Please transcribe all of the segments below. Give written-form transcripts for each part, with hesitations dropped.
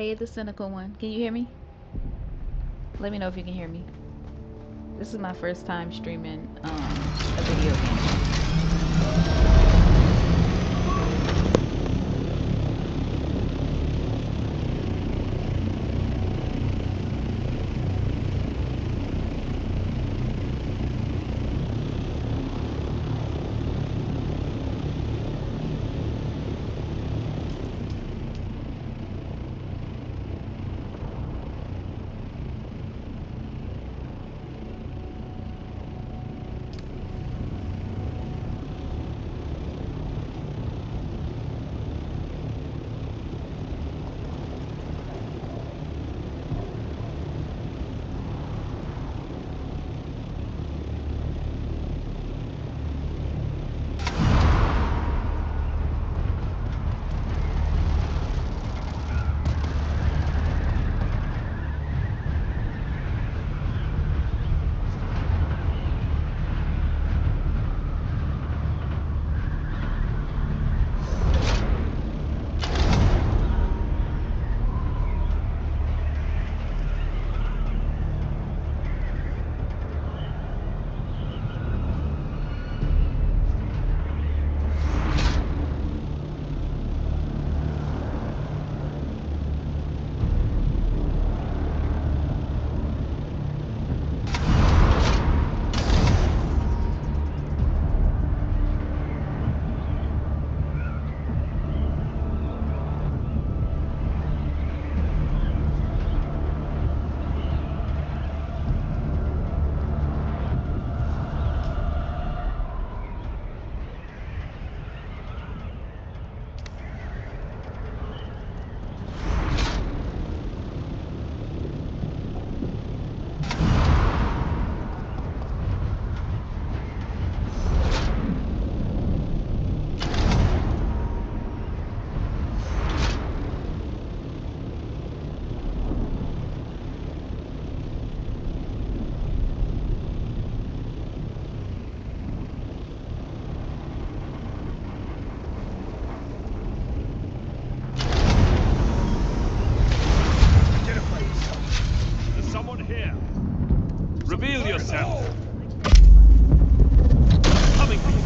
Hey, the cynical one. Can you hear me? Let me know if you can hear me. This is my first time streaming a video game. Reveal yourself! Coming for you!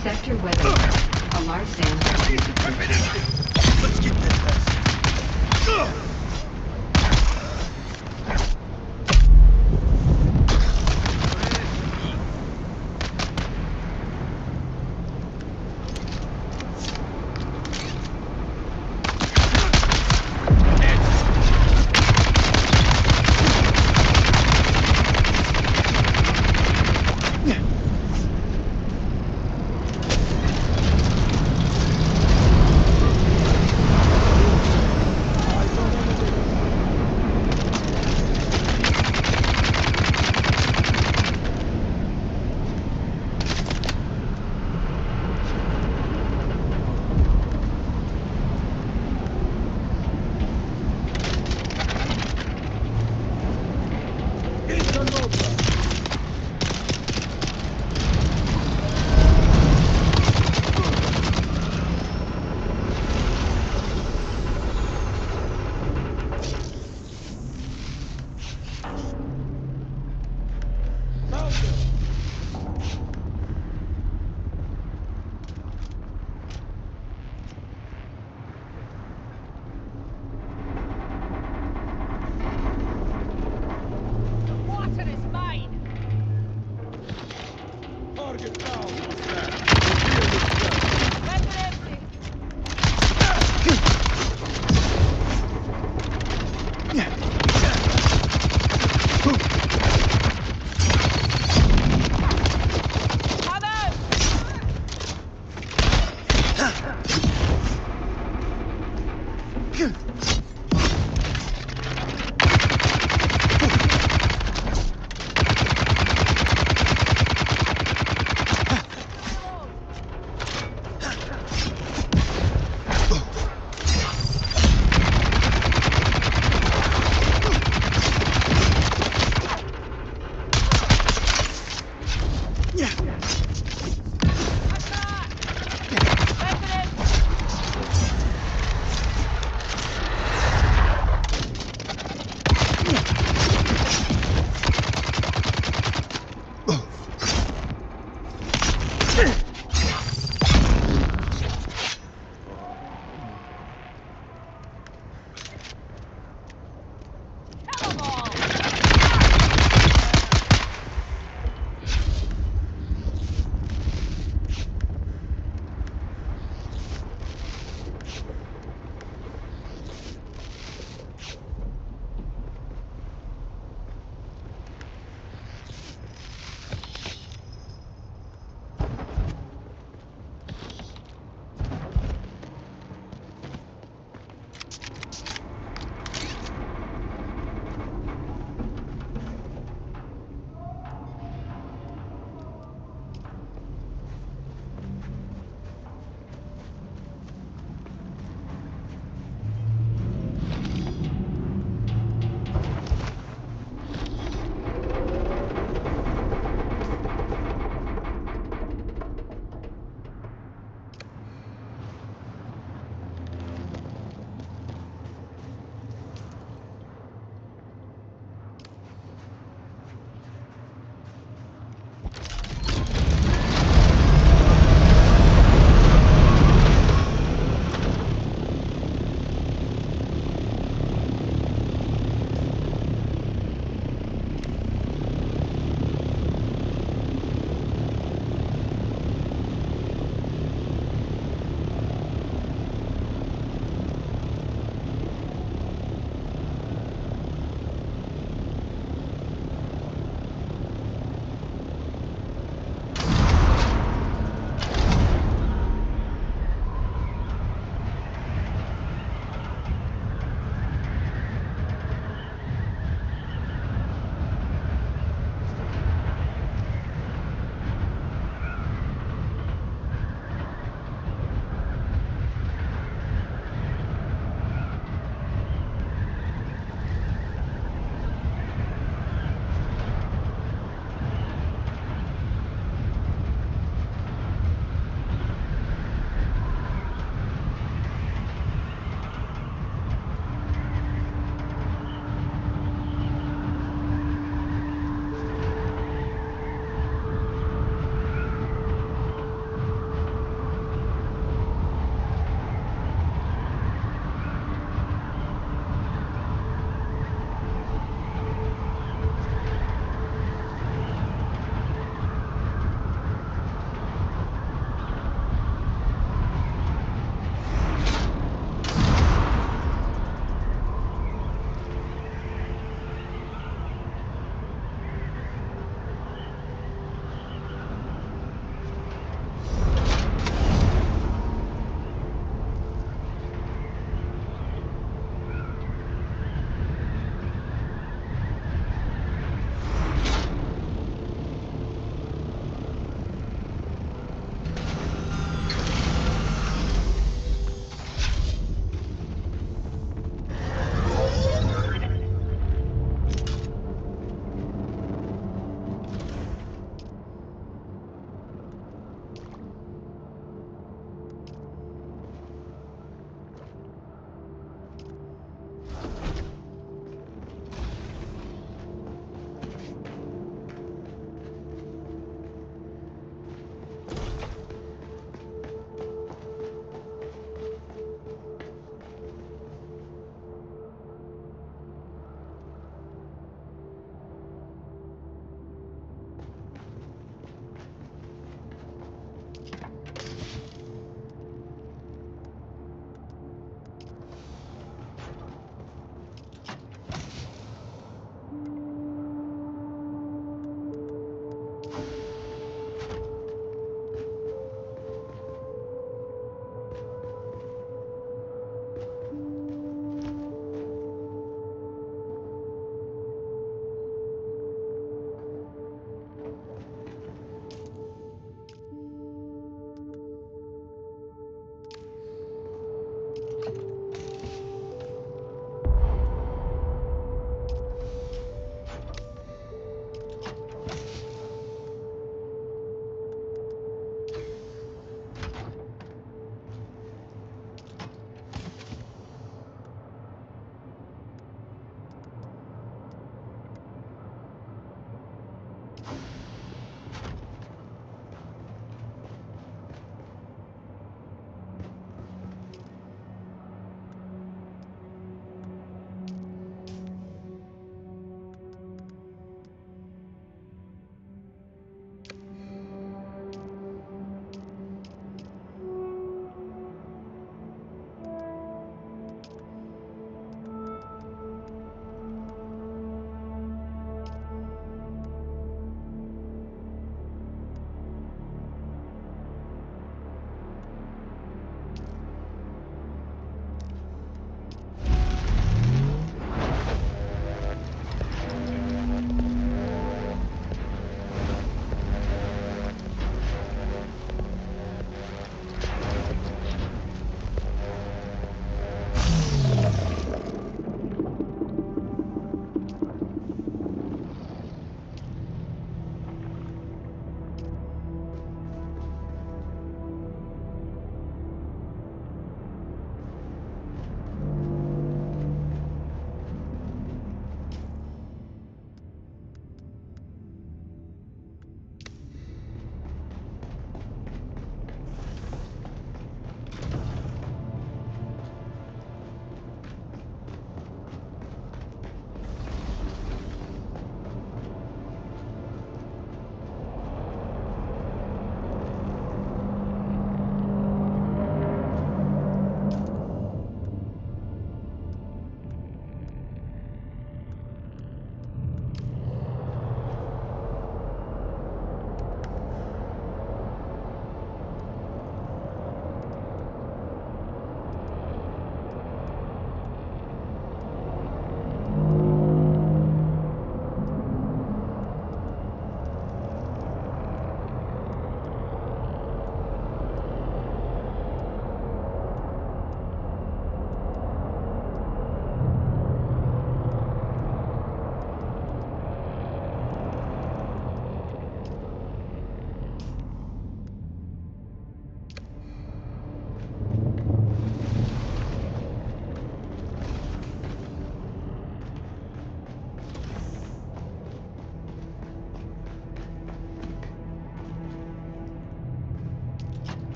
Sector weather. A large sand. Let's get this.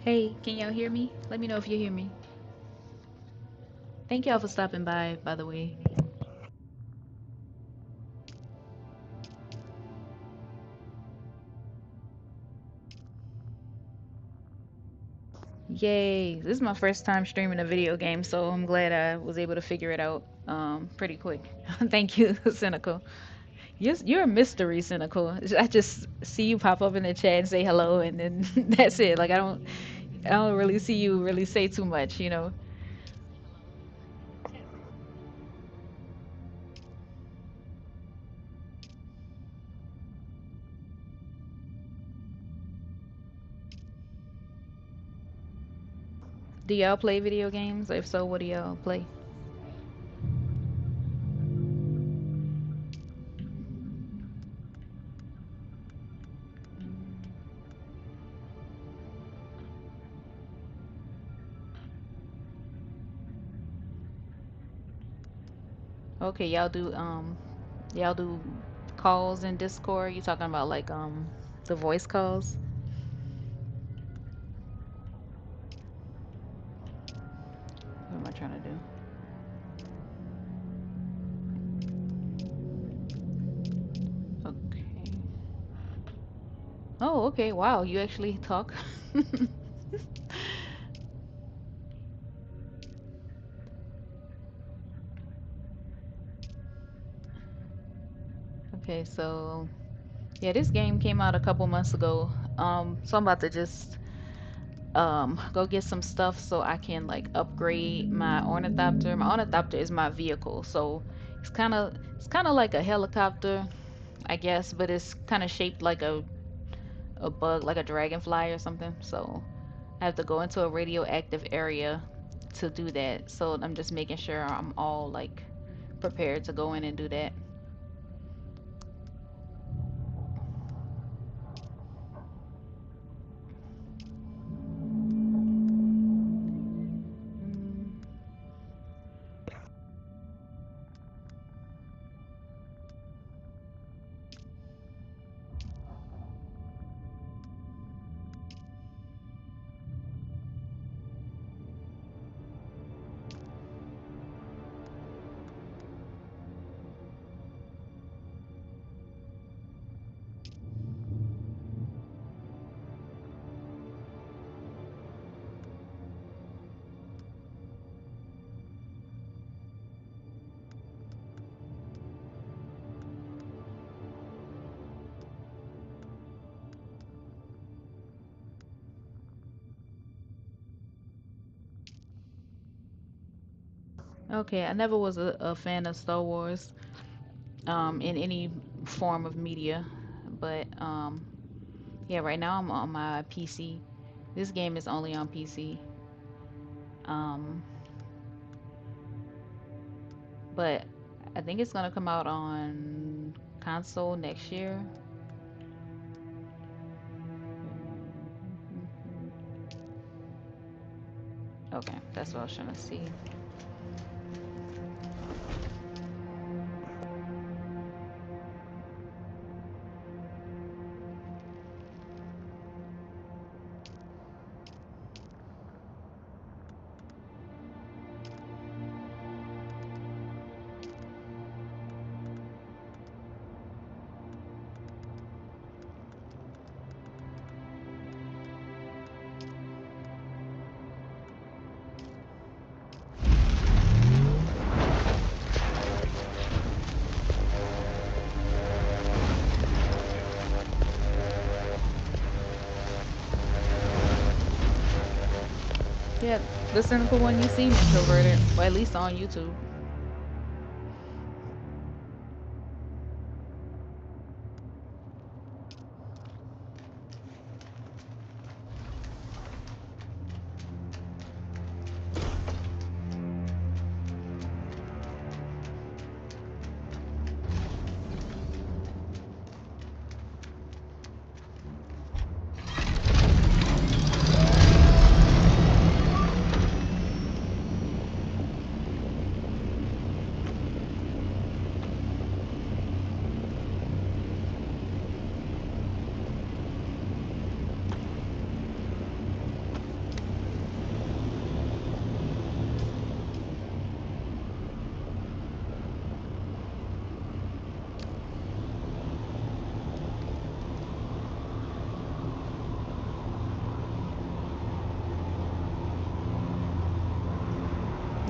Hey, can y'all hear me? Let me know if you hear me. Thank y'all for stopping by the way. Yay! This is my first time streaming a video game, so I'm glad I was able to figure it out pretty quick. Thank you, Cynical. Yes, you're a mystery, Cynical. I just see you pop up in the chat and say hello, and then that's it. Like I don't really see you really say too much, you know. Do y'all play video games? If so, what do y'all play? Okay, y'all do calls in Discord. You talking about like the voice calls? What am I trying to do? Okay. Oh, okay. Wow, you actually talk. Okay, so yeah, this game came out a couple months ago. So I'm about to just go get some stuff so I can like upgrade my ornithopter. My ornithopter is my vehicle, so it's kind of like a helicopter, I guess, but it's kind of shaped like a bug, like a dragonfly or something. So I have to go into a radioactive area to do that. So I'm just making sure I'm all like prepared to go in and do that. Okay, I never was a fan of Star Wars in any form of media, but yeah, right now I'm on my PC. This game is only on PC. Um, but I think it's gonna come out on console next year. Okay, that's what I was trying to see. Yeah, the cynical one you seem introverted, or at least on YouTube.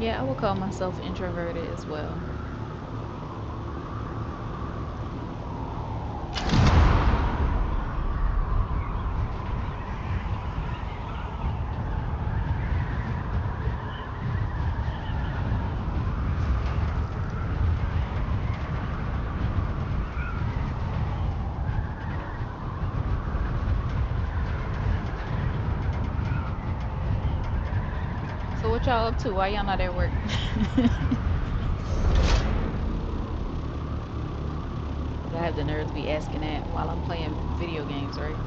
Yeah, I would call myself introverted as well. So what y'all up to? Why y'all not at work? I have the nerve to be asking that while I'm playing video games, right?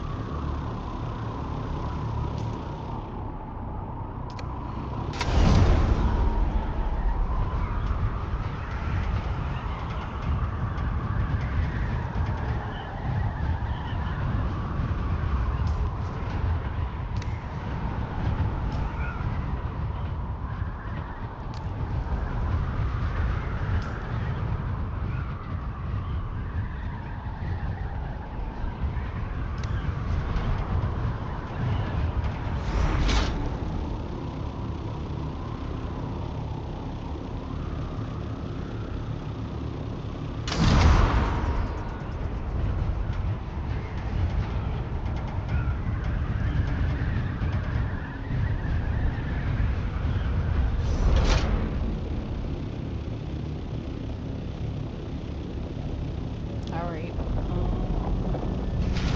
All right.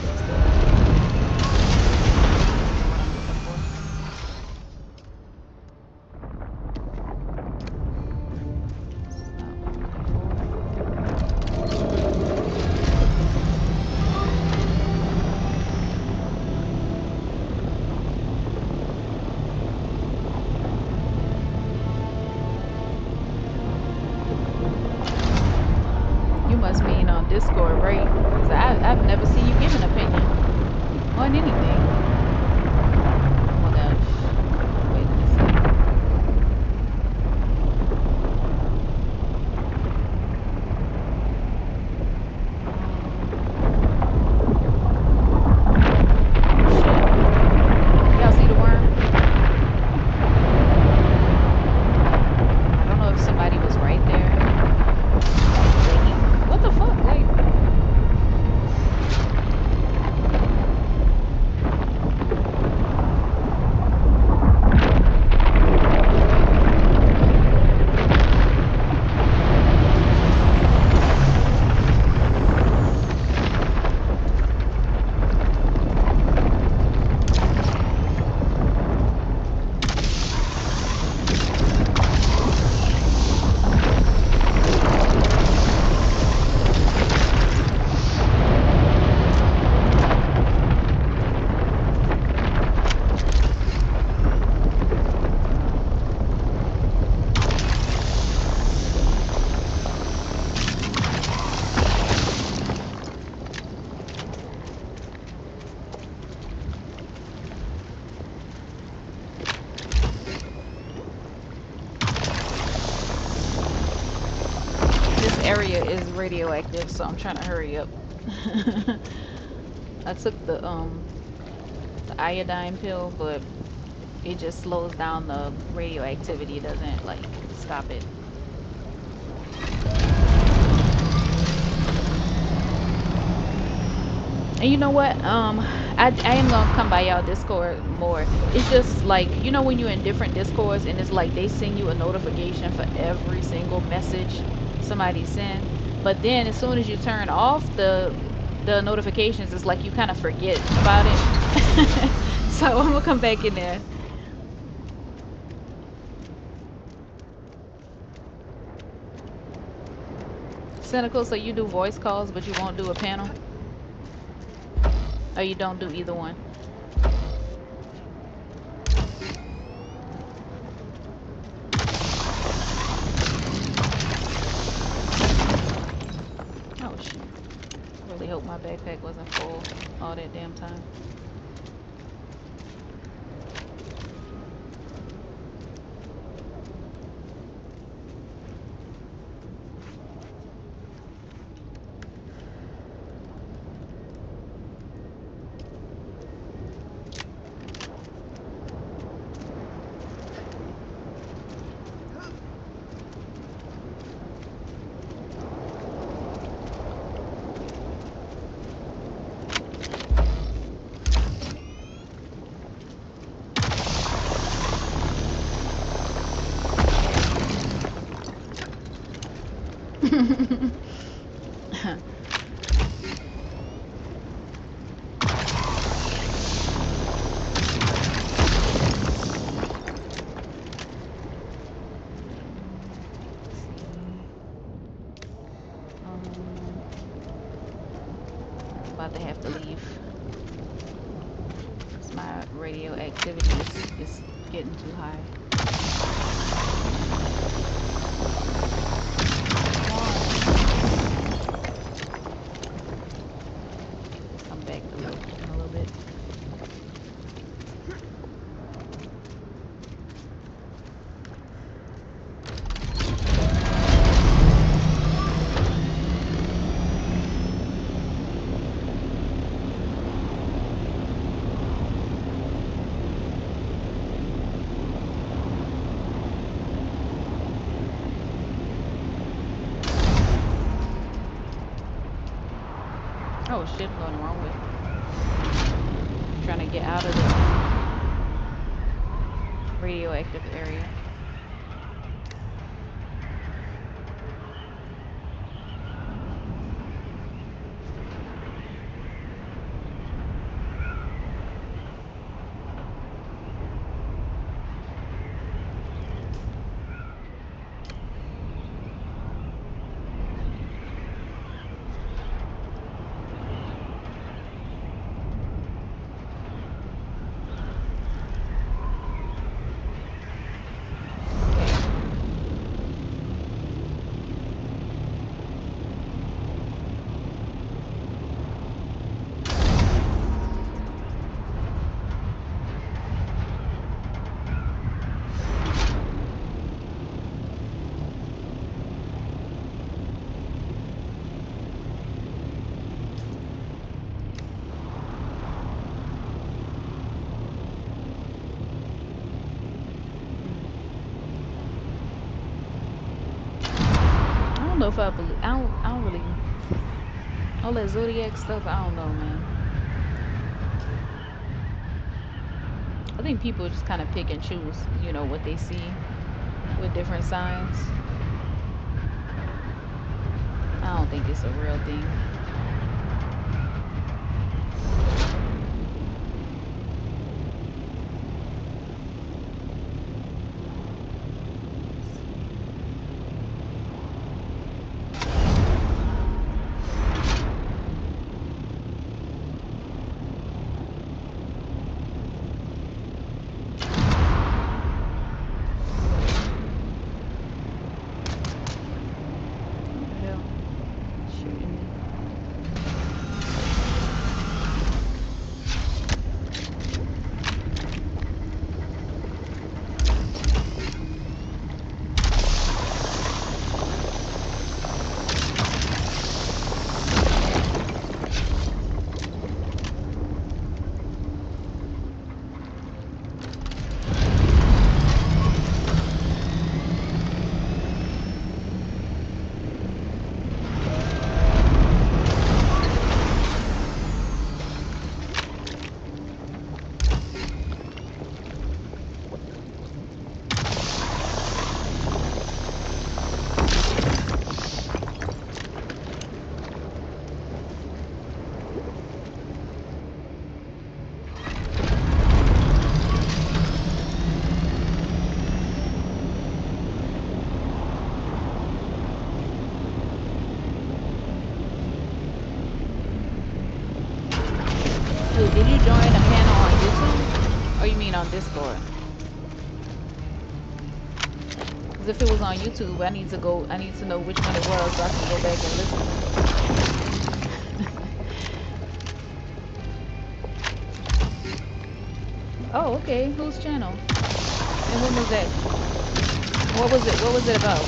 What's the what I'm looking for? It's not what I'm looking for. You must mean on Discord, right? 'Cause I've never seen you give an opinion on anything. Oh my gosh. Wait, let me see. Oh shit. Y'all see the worm? I don't know if somebody was right there, but he. What the fuck? Like, this area is radioactive, so I'm trying to hurry up. I took the iodine pill, but it just slows down the radioactivity. It doesn't like stop it. And you know what? I am gonna come by y'all Discord more. It's just like when you're in different Discords and it's like they send you a notification for every single message somebody send, but then as soon as you turn off the notifications, it's like you kind of forget about it. So I'm gonna come back in there. Cynical, so you do voice calls, but you won't do a panel, or you don't do either one. Oh shit! I really hope my backpack wasn't full all that damn time. to leave because my radioactivity is getting too high. Come on. Come back in a little bit. Oh shit, I'm going the wrong way. Trying to get out of the radioactive area. I don't know if I believe. I don't really. All that zodiac stuff. I don't know, man. I think people just kind of pick and choose, what they see with different signs. I don't think it's a real thing. What the hell? Shooting me. Wait, did you join a panel on YouTube? Or you mean on Discord? Because if it was on YouTube, I need to know which one it was so I can go back and listen. Oh, okay. Whose channel? And when was that? What was it? What was it about?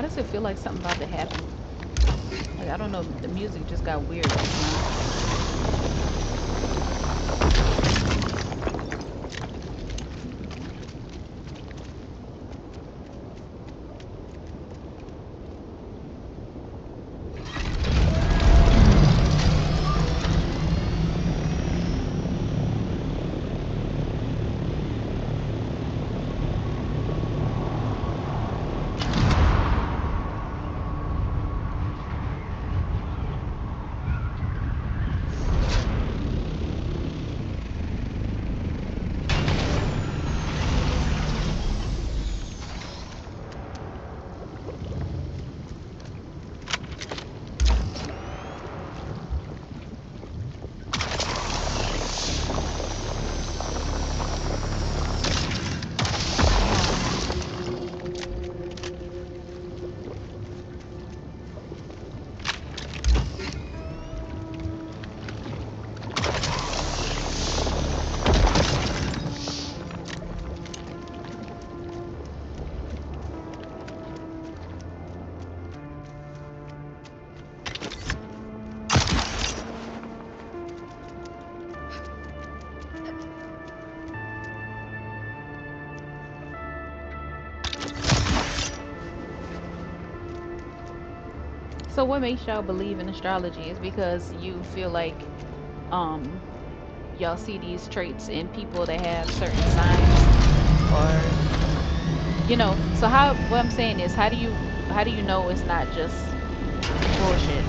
Why does it feel like something about to happen? Like I don't know, the music just got weird just now. Oh, so what makes y'all believe in astrology? Is because you feel like um y'all see these traits in people that have certain signs, or so how what I'm saying is how do you know it's not just bullshit?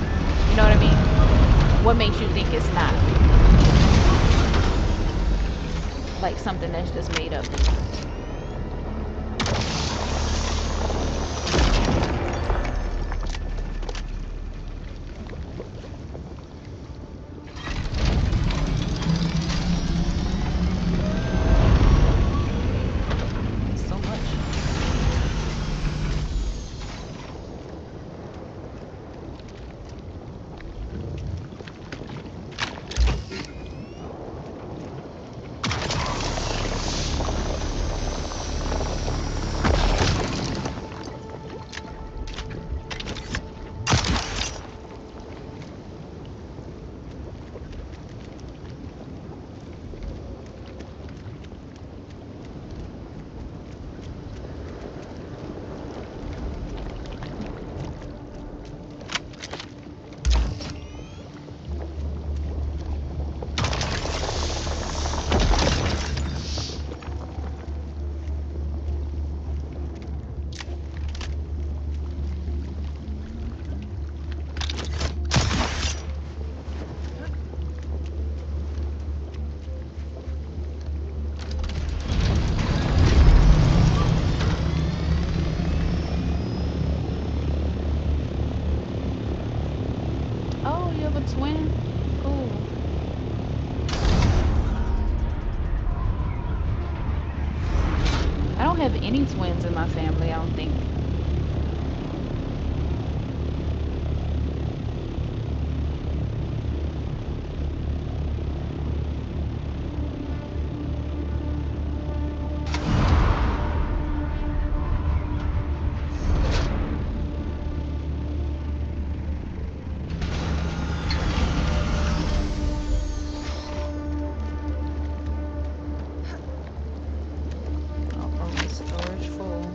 You know what I mean? What makes you think it's not like something that's just made up? It's so much. Oh, you have a twin? Cool. I don't have any twins in my family, I don't think. Oh, storage full.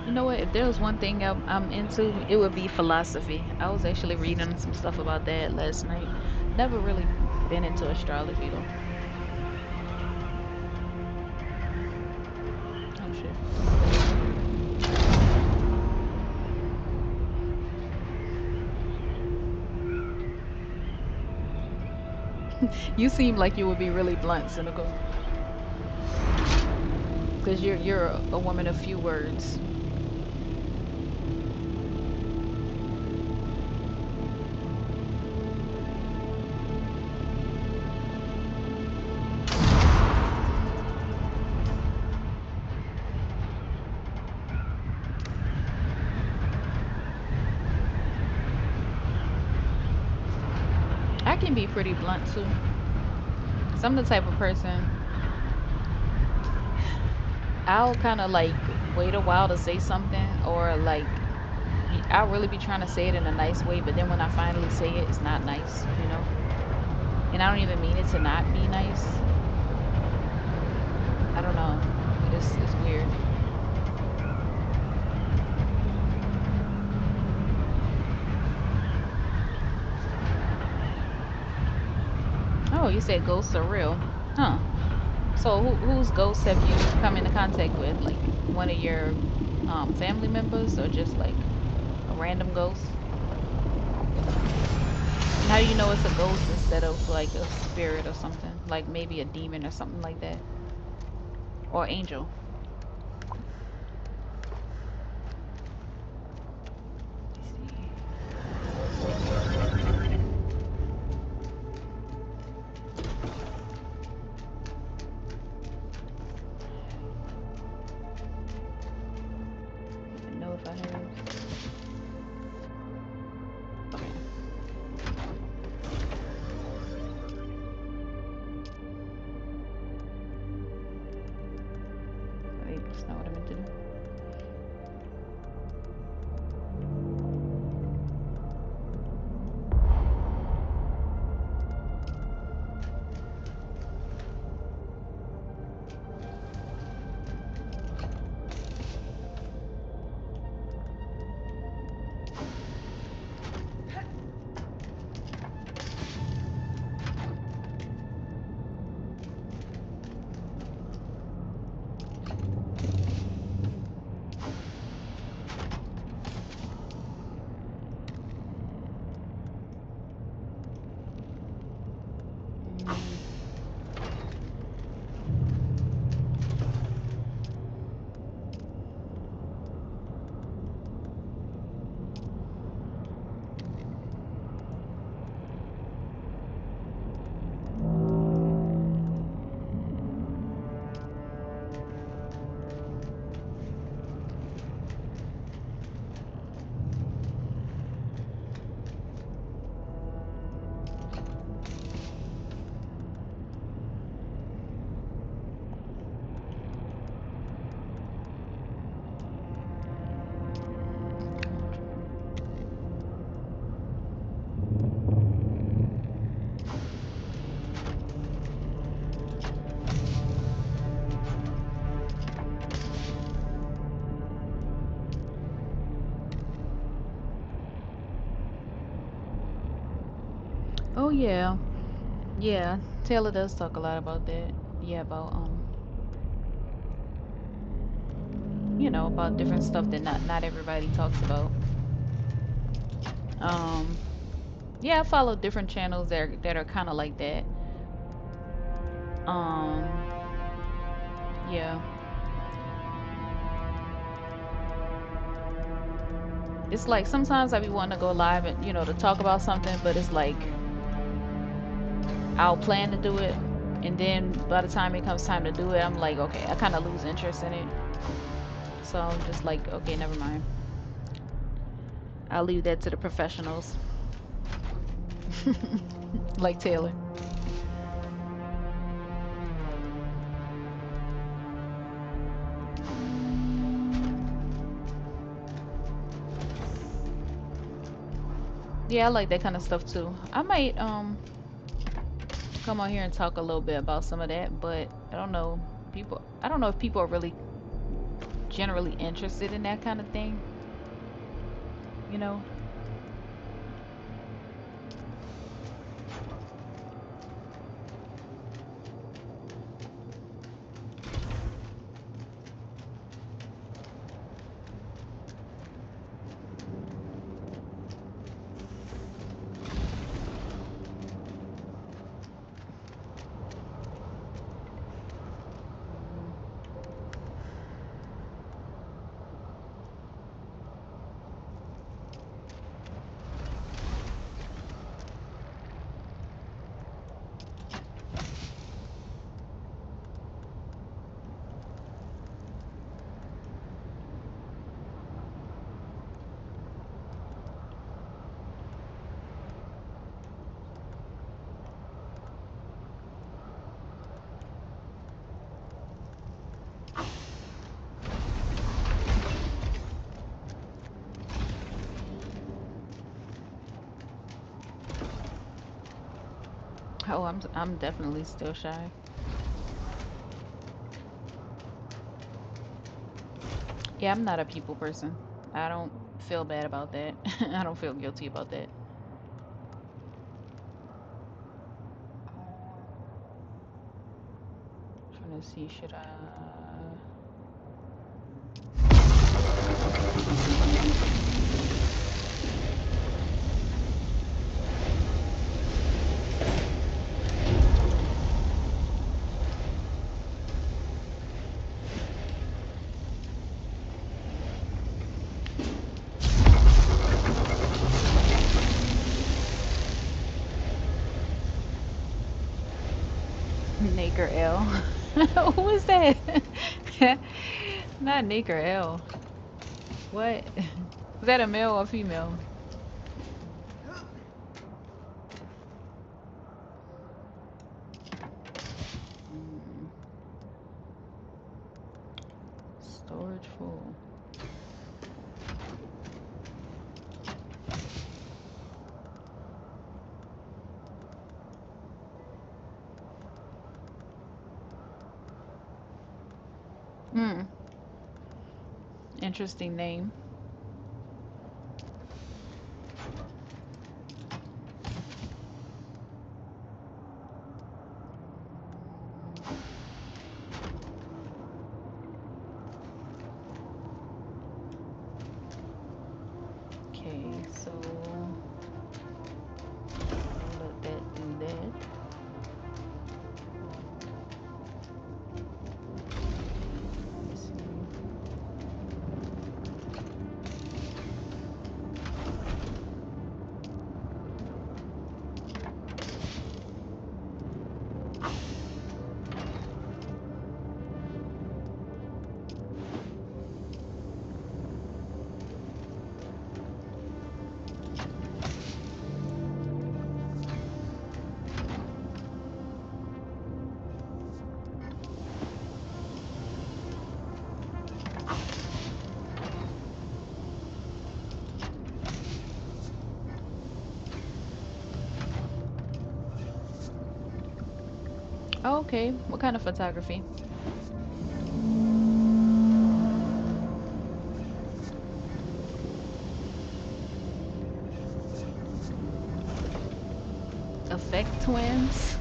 You know what? If there was one thing I'm into, it would be philosophy. I was actually reading some stuff about that last night. Never really been into astrology though. Oh shit. You seem like you would be really blunt, cynical, because you're a woman of few words. I can be pretty blunt too. 'Cause I'm the type of person I'll kind of like wait a while to say something, or like I'll really be trying to say it in a nice way, but then when I finally say it, it's not nice, you know? And I don't even mean it to not be nice. I don't know. It's weird. Oh, you said ghosts are real. Huh. So whose ghosts have you come into contact with? Like one of your family members, or just like a random ghost? And how do you know it's a ghost instead of like a spirit or something? Like maybe a demon or something like that? Or angel? Let's see. I don't even know if I have. Okay. Wait, that's not what I meant to do. Mm. Oh yeah. Yeah. Taylor does talk a lot about that. Yeah, about about different stuff that not everybody talks about. Um, yeah, I follow different channels that are kind of like that. Um, yeah, it's like sometimes I be wanting to go live and to talk about something, but it's like I'll plan to do it, and then by the time it comes time to do it, I'm like, okay, I kind of lose interest in it. So I'm just like, okay, never mind. I'll leave that to the professionals, like Taylor. Yeah, I like that kind of stuff too. I might come on here and talk a little bit about some of that, but I don't know. I don't know if people are really generally interested in that kind of thing, you know? Oh, I'm definitely still shy. Yeah, I'm not a people person. I don't feel bad about that. I don't feel guilty about that. Trying to see, should I? Nick or L? Who is that? Not Nick or L. What? Is that a male or female? Mm, storage full. Hmm. Interesting name. Okay, so let that do that. Let's see. Oh, okay. What kind of photography? Effect twins?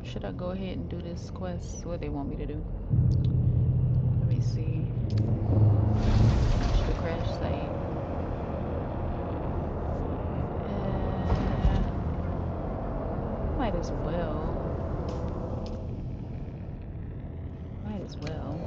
Should I go ahead and do this quest? What they want me to do? Let me see. Should I crash site? Might as well. Might as well.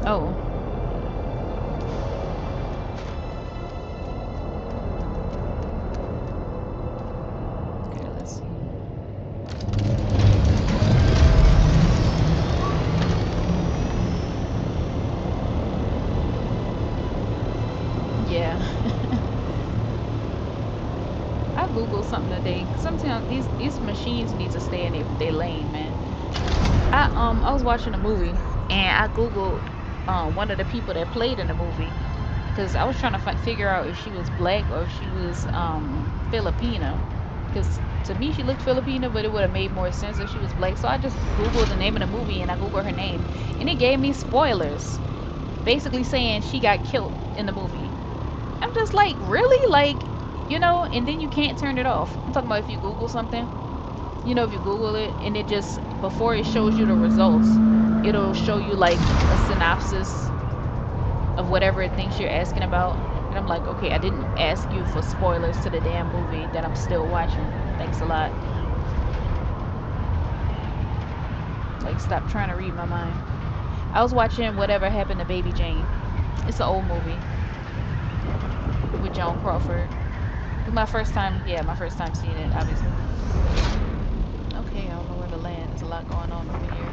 Oh, okay, let's see. Google something today. Sometimes these machines need to stay in they lane, man. I was watching a movie and I googled one of the people that played in the movie because I was trying to figure out if she was black or if she was Filipina. Because to me she looked Filipina, but it would have made more sense if she was black. So I just googled the name of the movie and I googled her name, and it gave me spoilers, basically saying she got killed in the movie. I'm just like, really? Like, and then you can't turn it off. I'm talking about if you Google something, if you Google it and it just, before it shows you the results, it'll show you like a synopsis of whatever it thinks you're asking about. And I'm like, okay, I didn't ask you for spoilers to the damn movie that I'm still watching. Thanks a lot. Like, stop trying to read my mind. I was watching Whatever Happened to Baby Jane. It's an old movie with Joan Crawford. It's my first time, yeah, my first time seeing it, obviously. Okay, I don't know where to land. There's a lot going on over here.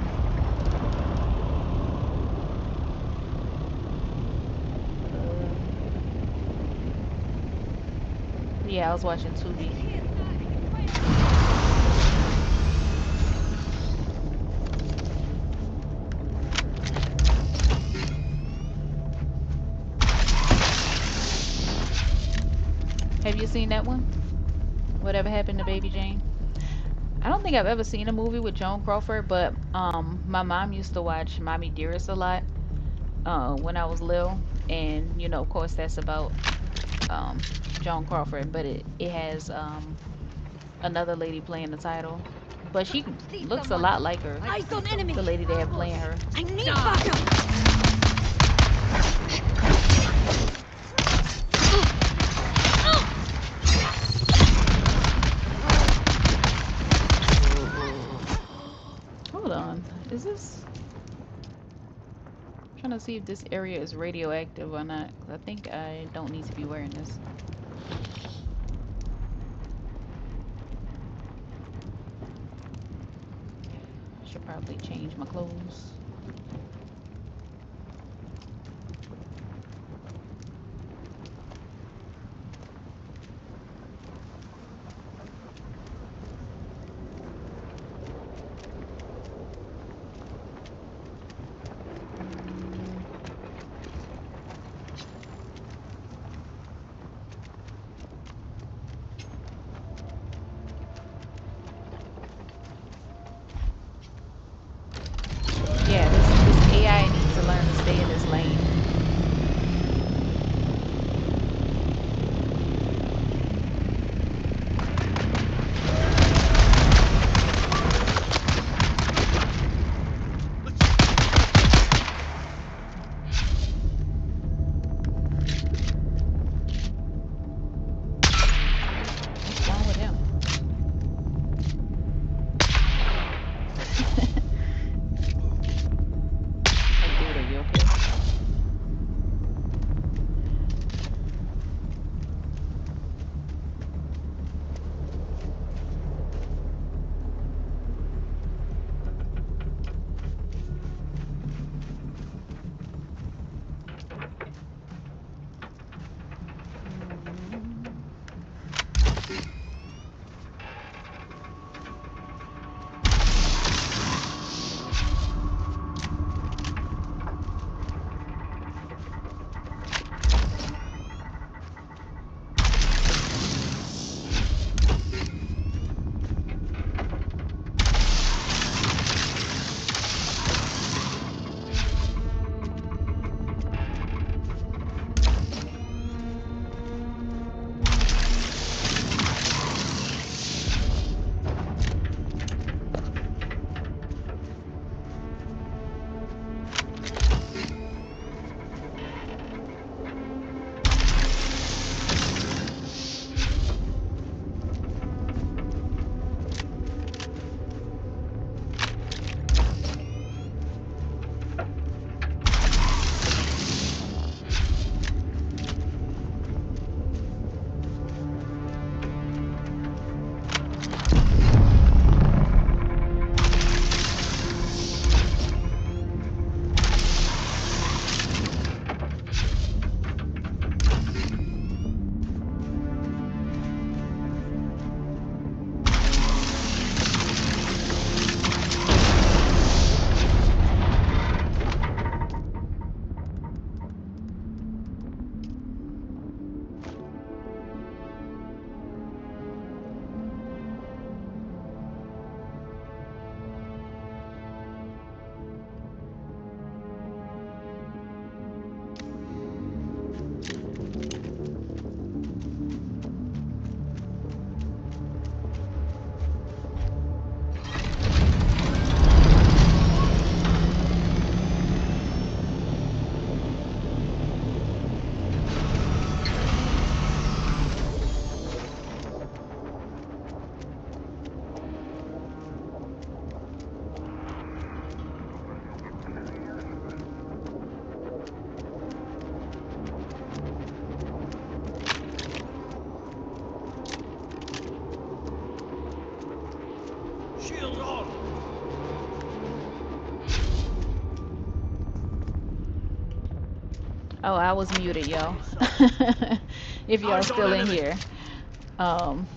Yeah, I was watching Tubi. Have you seen that one? Whatever Happened to Baby Jane? I don't think I've ever seen a movie with Joan Crawford, but my mom used to watch Mommy Dearest a lot when I was little, and of course that's about Joan Crawford, but it has another lady playing the title, but she See looks a someone. lot like her, Eyes on enemy. the lady they have playing her. I need backup. Hold on, is this? I'm trying to see if this area is radioactive or not, 'cause I think I don't need to be wearing this. I should probably change my clothes. Yeah, Shield on. Oh, I was muted, Cover yo. yourself. If y'all Eyes on still in enemy. here. Um,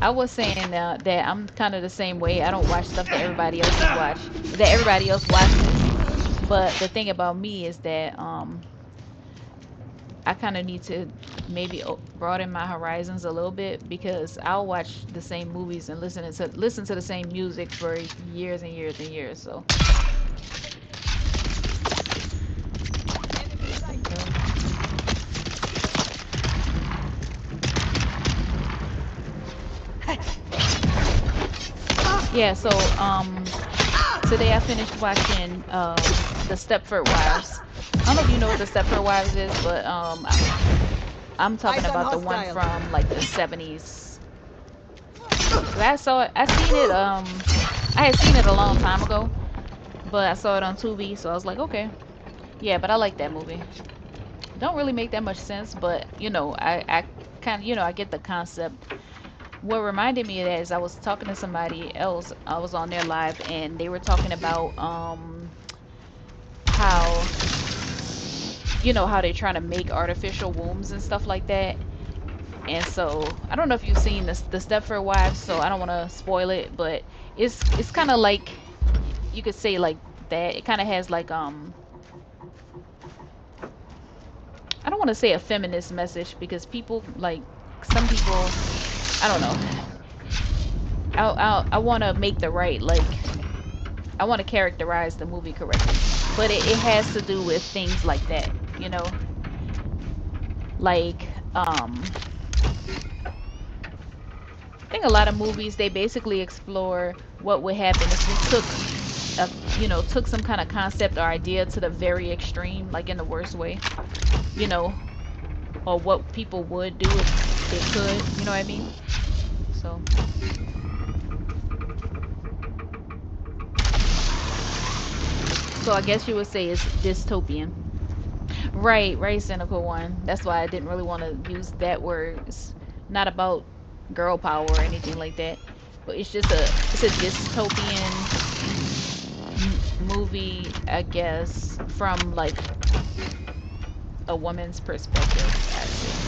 I was saying that I'm kind of the same way. I don't watch stuff that everybody else is watch, that everybody else watches. But the thing about me is that I kind of need to maybe broaden my horizons a little bit because I'll watch the same movies and listen to the same music for years and years and years. So yeah. So today I finished watching the Stepford Wives. I don't know if you know what the Stepford Wives is, but I'm talking Eyes on about the one hostile. from like the 70s. 'Cause I saw it. I seen it. I had seen it a long time ago, but I saw it on Tubi, so I was like, okay, yeah. But I like that movie. Don't really make that much sense, but I kind of, I get the concept. What reminded me of that is I was talking to somebody else. I was on their live, and they were talking about how how they're trying to make artificial wombs and stuff like that. And so I don't know if you've seen the Stepford Wives, so I don't want to spoil it, but it's kind of like you could say like that. It kind of has like I don't want to say a feminist message because people like some people I don't know. I want to make the right like I want to characterize the movie correctly, but it has to do with things like that, you know, like I think a lot of movies they basically explore what would happen if we took some kind of concept or idea to the very extreme, like in the worst way, you know, or what people would do if they could, you know what I mean? So, so I guess you would say it's dystopian. Right, right, cynical one. That's why I didn't really want to use that word. It's not about girl power or anything like that, but it's a dystopian movie, I guess, from like a woman's perspective, I'd say.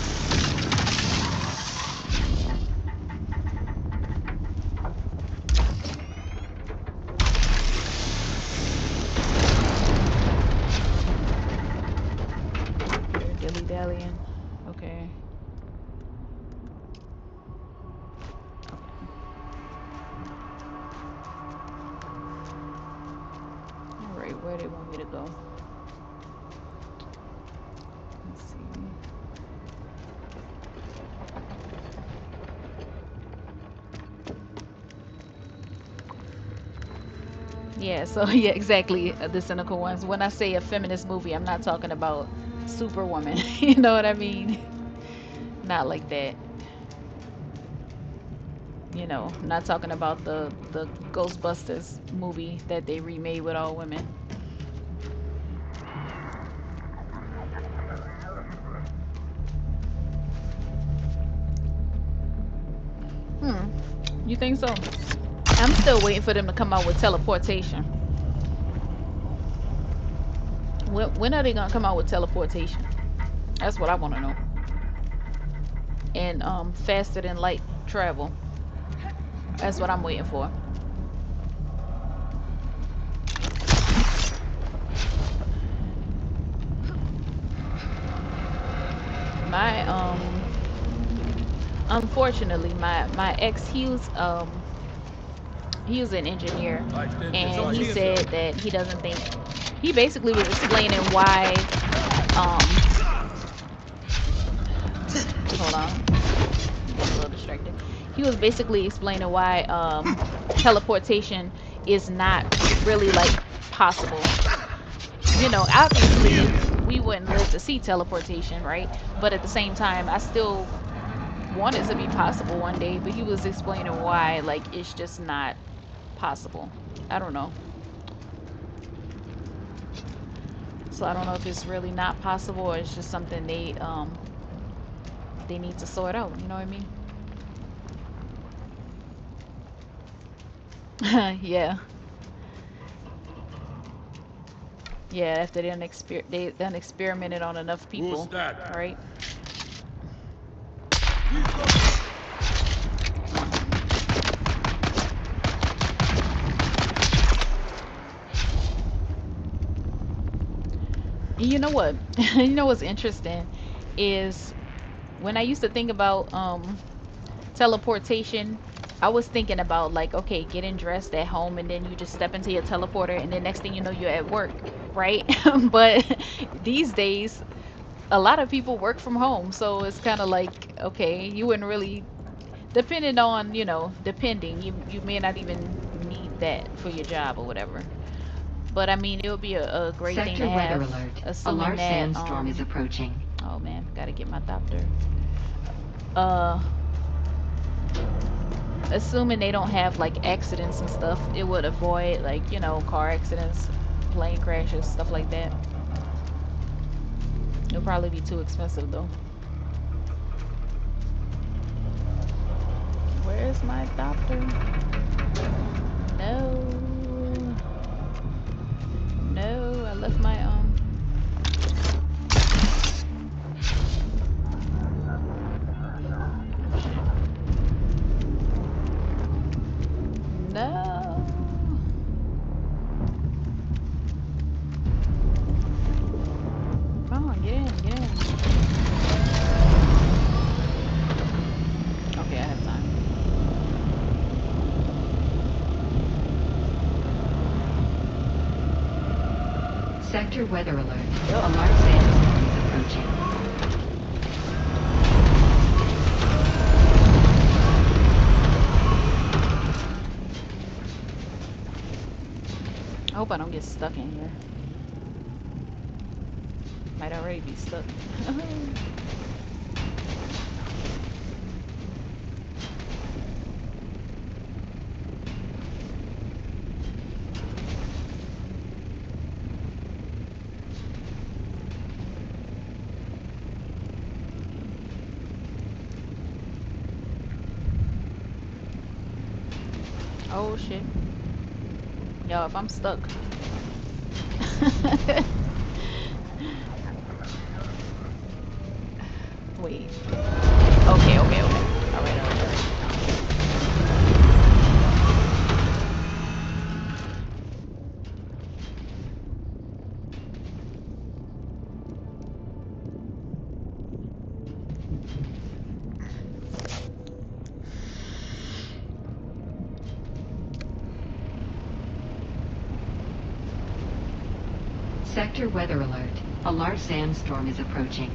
They're dilly dallying. Okay. All right, where they want me to go? Let's see. Yeah, so yeah, exactly. The cynical ones. When I say a feminist movie, I'm not talking about Superwoman. You know what I mean? Not like that. Not talking about the Ghostbusters movie that they remade with all women. Hmm. You think so? I'm still waiting for them to come out with teleportation. When are they gonna come out with teleportation? That's what I want to know. And faster than light travel. That's what I'm waiting for. My unfortunately my ex he was an engineer, and he Cover said yourself. that he doesn't think he basically was explaining why um hold on, I'm getting a little distracted. He was basically explaining why teleportation is not really like possible. Obviously we wouldn't live to see teleportation, right? But at the same time, I still want it to be possible one day, but he was explaining why like it's just not possible. I don't know. So I don't know if it's really not possible or it's just something they need to sort out, you know what I mean? Yeah. Yeah, after they done experimented on enough Who's people, that? right? Who's got You know what? You know what's interesting is when I used to think about teleportation, I was thinking about like, okay, getting dressed at home and then you just step into your teleporter and then next thing you know you're at work, right? But these days, a lot of people work from home, so it's kind of like, okay, you wouldn't really, depending on, depending, you may not even need that for your job or whatever. But I mean, it would be a great thing to Sector weather have, alert. A assuming large that, sandstorm is approaching. oh man, gotta get my doctor. Uh, assuming they don't have like accidents and stuff, it would avoid like, car accidents, plane crashes, stuff like that. It'll probably be too expensive though. Where's my doctor? No. No, I left my oh shit. No. Come on, get in, get in. Okay, I have time. Sector weather alert. Yup. A large sandstorm is approaching. I hope I don't get stuck in here. Might already be stuck. Oh shit. Yo, if I'm stuck. Wait. Okay, okay, okay. Alright, alright, alright. Sector weather alert. A large sandstorm is approaching.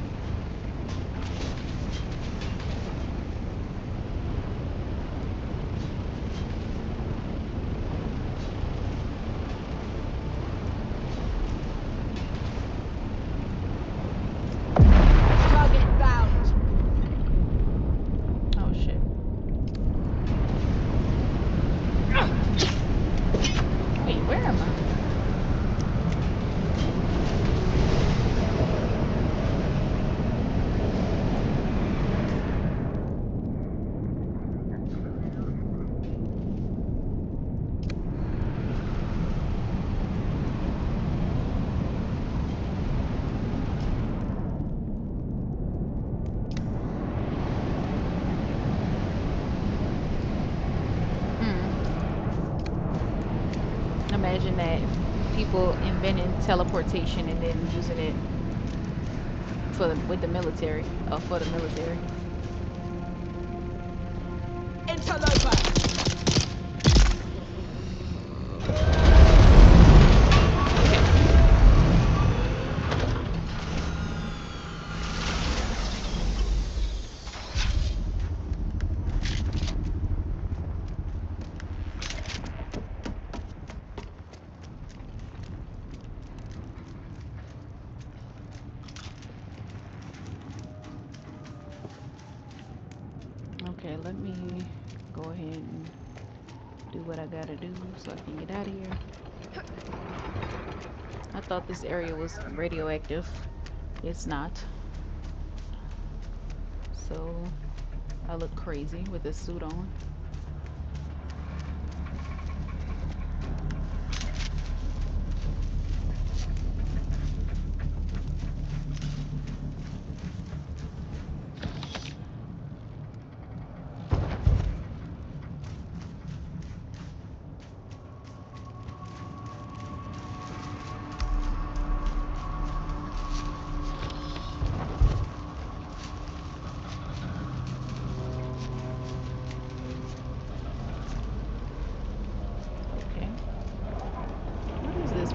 Target bound. Oh shit. Wait, where am I? Hmm. Imagine that people inventing teleportation and then using it with the military, for the military. Interloper. Okay, let me go ahead and do what I gotta do so I can get out of here. I thought this area was radioactive. It's not. So I look crazy with this suit on.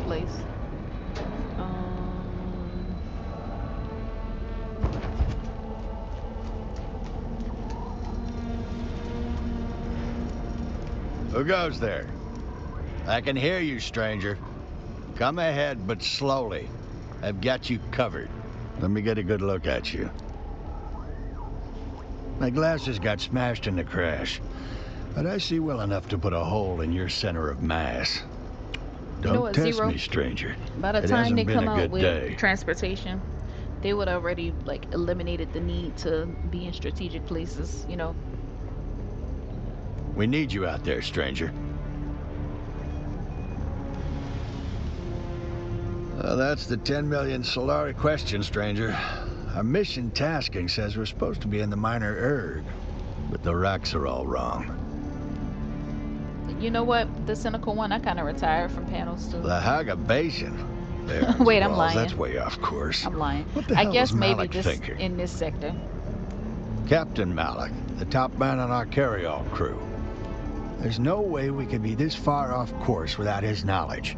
place. Um, Who goes there? I can hear you, stranger. Come ahead, but slowly. I've got you covered. Let me get a good look at you. My glasses got smashed in the crash, but I see well enough to put a hole in your center of mass. you know Don't what, test Zero? me, stranger. By the It time they hasn't been come a out good with day. transportation, they would already like eliminated the need to be in strategic places, you know. We need you out there, stranger. Well, that's the 10 million Solari question, stranger. Our mission tasking says we're supposed to be in the minor erg, but the rocks are all wrong. You know what? The cynical one, I kind of retired from panels too. The Haga Basin. There, Wait, I'm balls, lying. that's way off course. I'm lying. What the I hell guess is maybe Malik this thinking? in this sector. Captain Malik, the top man on our carry-all crew. There's no way we could be this far off course without his knowledge.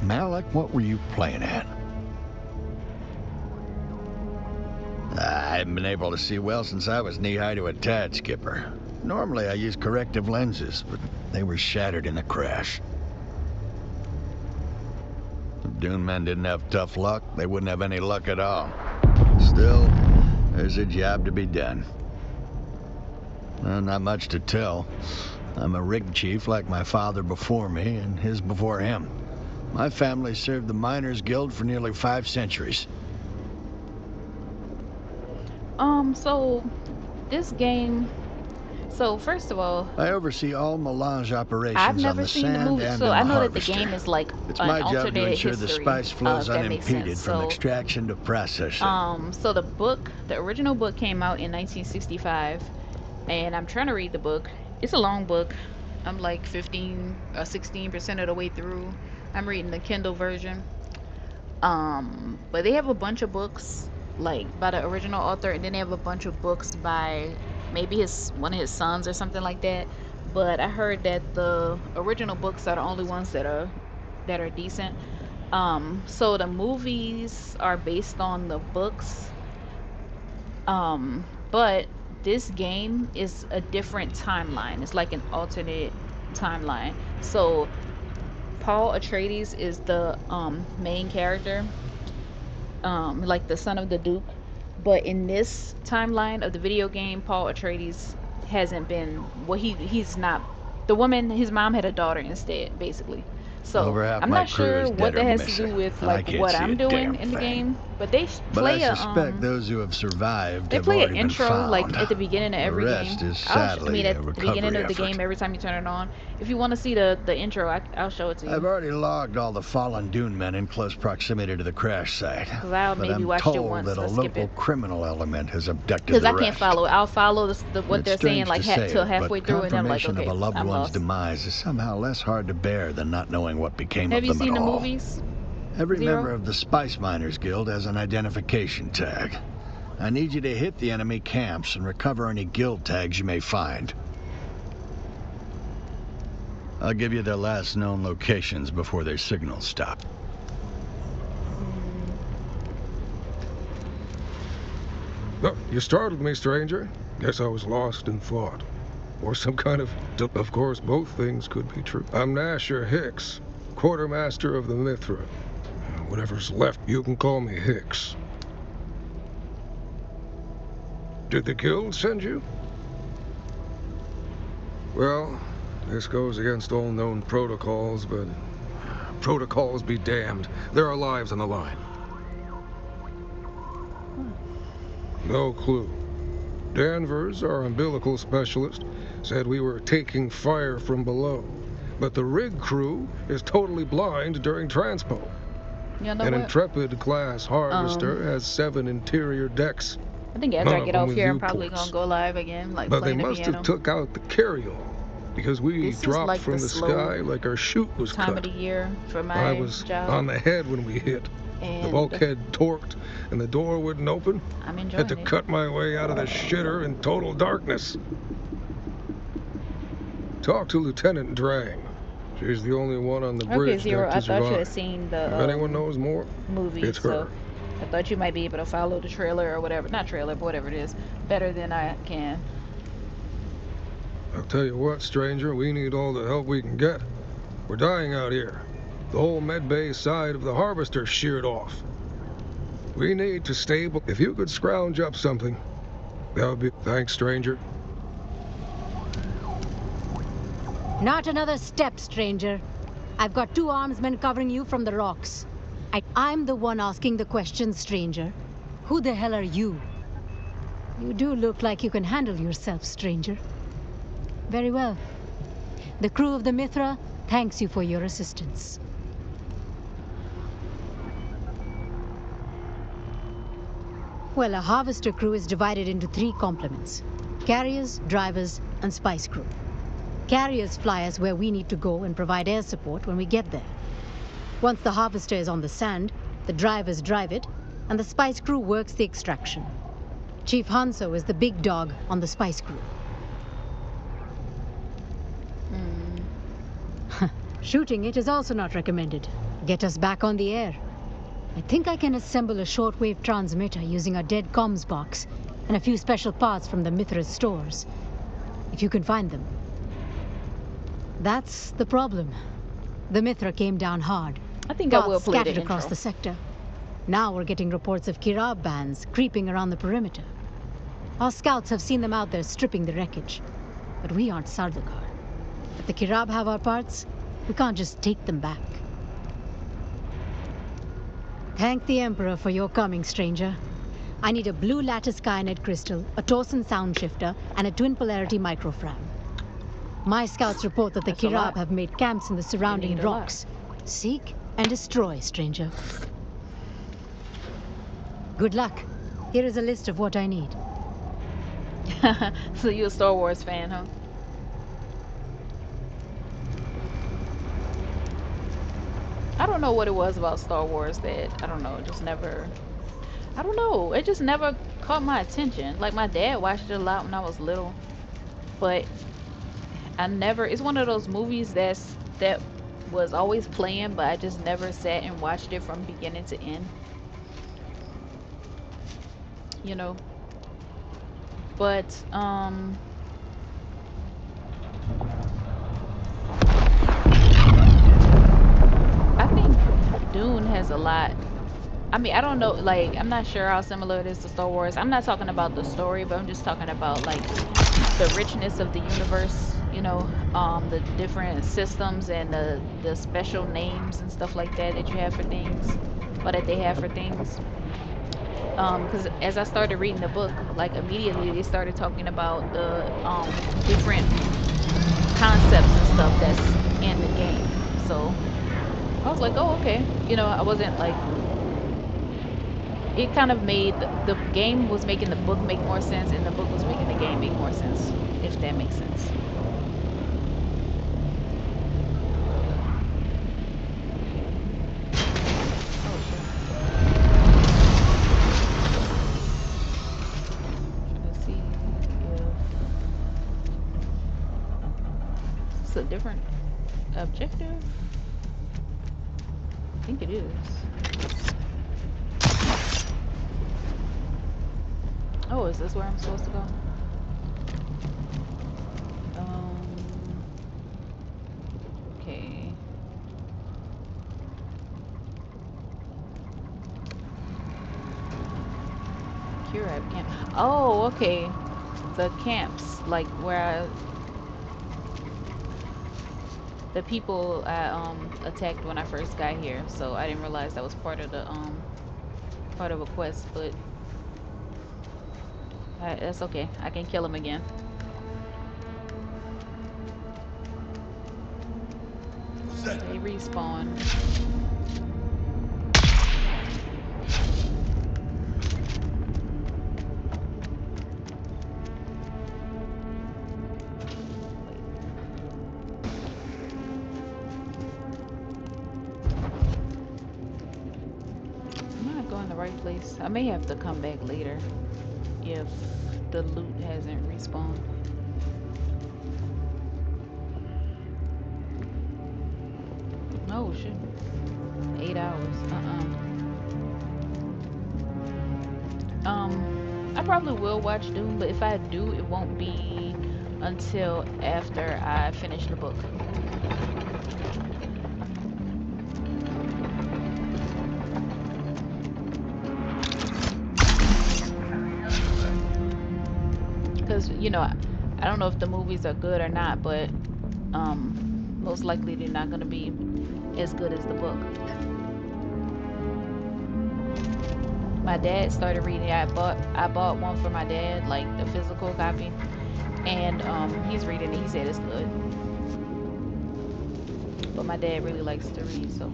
Malik, what were you playing at? I haven't been able to see well since I was knee-high to a tad, Skipper. Normally I use corrective lenses, but they were shattered in the crash. If Dune men didn't have tough luck, they wouldn't have any luck at all. Still, there's a job to be done. Not much to tell. I'm a rig chief like my father before me and his before him. My family served the Miners Guild for nearly 5 centuries. So this game. So first of all, I oversee all melange I've operations on never the seen the sand movie, and so in I the know that the harvester. game is like It's an my job to alternate ensure the history. spice flows If that makes unimpeded sense. from So, extraction to processing. so the original book came out in 1965, and I'm trying to read the book. It's a long book. I'm like 15 or 16% of the way through. I'm reading the Kindle version. But they have a bunch of books like by the original author, and then they have a bunch of books by maybe his one of his sons or something like that. But I heard that the original books are the only ones that are decent. So the movies are based on the books. But this game is a different timeline. It's like an alternate timeline. So Paul Atreides is the main character, like the son of the Duke. But in this timeline of the video game, Paul Atreides hasn't been. Well, he's not. The woman, his mom had a daughter instead, basically. So Over half I'm my not crew sure is what dead or that has to do missing, with and I like can't what see I'm a doing damn in the thing. game. But they But I play a suspect those who have survived they have play an already been intro found. like at the beginning of The every rest game. is I mean sadly at a the beginning recovery of the effort. game every time you turn it on. If you want to see the intro, I'll show it to I've you. already logged all the fallen Dune men in close proximity to the crash site. Cause I'll But maybe I'm watched it told once that and a I skip local it. criminal element has abducted Because the I can't rest. follow. I'll follow what It's they're saying strange like to say till it, halfway but through, and then I'm like, confirmation okay, of a loved I'm one's lost. demise is somehow less hard to bear than not knowing what became Have of you them at seen the all. movies? Every Zero? member of the Spice Miners Guild has an identification tag. I need you to hit the enemy camps and recover any guild tags you may find. I'll give you their last known locations before their signals stop. Oh, you startled me, stranger. Guess I was lost in thought. Or some kind of... Of course, both things could be true. I'm Nasher Hicks, quartermaster of the Mithra. Whatever's left, you can call me Hicks. Did the guild send you? Well, this goes against all known protocols, but... protocols be damned. There are lives on the line. No clue. Danvers, our umbilical specialist, said we were taking fire from below. But the rig crew is totally blind during transpo. You know An what? Intrepid-class harvester has 7 interior decks. I think after none I of get them off with here, I'm probably viewports. gonna go live again, like But they playing the must piano. have took out the carry-all, because we This is dropped like from the the slow sky like our chute was Time of cut. the year for my I was job, on the head when we hit. The and bulkhead torqued, and the door wouldn't open. I'm enjoying Had to it. cut my way out of the shitter in total darkness. Talk to Lieutenant Drang. She's the only one on the Okay, bridge Zero. deck I to thought you had survive. seen If the anyone knows more, movie, it's so her. I thought you might be able to follow the trailer or whatever. Not trailer, but whatever it is, better than I can. I'll tell you what, stranger, we need all the help we can get. We're dying out here. The whole medbay side of the harvester sheared off. We need to stable. If you could scrounge up something, that would be. Thanks, stranger. Not another step, stranger. I've got 2 armsmen covering you from the rocks. I'm the one asking the question, stranger. Who the hell are you? You do look like you can handle yourself, stranger. Very well. The crew of the Mithra thanks you for your assistance. Well, a harvester crew is divided into 3 complements: carriers, drivers, and spice crew. Carriers fly us where we need to go and provide air support when we get there. Once the harvester is on the sand, the drivers drive it, and the spice crew works the extraction. Chief Hanso is the big dog on the spice crew. Shooting it is also not recommended. Get us back on the air. I think I can assemble a shortwave transmitter using a dead comms box and a few special parts from the Mithra's stores. If you can find them. That's the problem. The Mithra came down hard. I think I will Parts play the scattered across intro. the sector. Now we're getting reports of Kirab bands creeping around the perimeter. Our scouts have seen them out there stripping the wreckage. But we aren't Sardaukar. If the Kirab have our parts, we can't just take them back. Thank the Emperor for your coming, stranger. I need a blue lattice Kyanite crystal, a Torsen sound shifter, and a twin polarity microfram. My scouts report that the That's a lot. Kirab have made camps in the surrounding need a lot. rocks. Seek and destroy, stranger. Good luck. Here is a list of what I need. So you a Star Wars fan, huh? I don't know what it was about Star Wars that, I don't know, just never, I don't know, it just never caught my attention. Like, my dad watched it a lot when I was little, but I never, it's one of those movies that was always playing, but I just never sat and watched it from beginning to end. You know? But, I think Dune has a lot. I mean, I don't know, like, I'm not sure how similar it is to Star Wars. I'm not talking about the story, but I'm just talking about, like, the richness of the universe, you know, the different systems and the special names and stuff like that that you have for things, or that they have for things. Because as I started reading the book, like, immediately they started talking about the different concepts and stuff that's in the game. So I was like, oh, okay. You know, I wasn't like, it kind of made the game was making the book make more sense, and the book was making the game make more sense, if that makes sense. Oh shit. Trying to see if it's a different objective. I think it is. Oh, is this where I'm supposed to go? Okay. Curab camp. Oh, okay. The camps, like where the people I attacked when I first got here. So I didn't realize that was part of the part of a quest, but that's okay. I can kill him again. They respawn. I'm not going the right place. I may have to come back later if the loot hasn't respawned. Oh shit. 8 hours. I probably will watch Dune, but if I do, it won't be until after I finish the book. Because, I don't know if the movies are good or not, but most likely they're not going to be as good as the book. My dad started reading it. I bought one for my dad, like the physical copy, and he's reading it. He said it's good, but my dad really likes to read, so.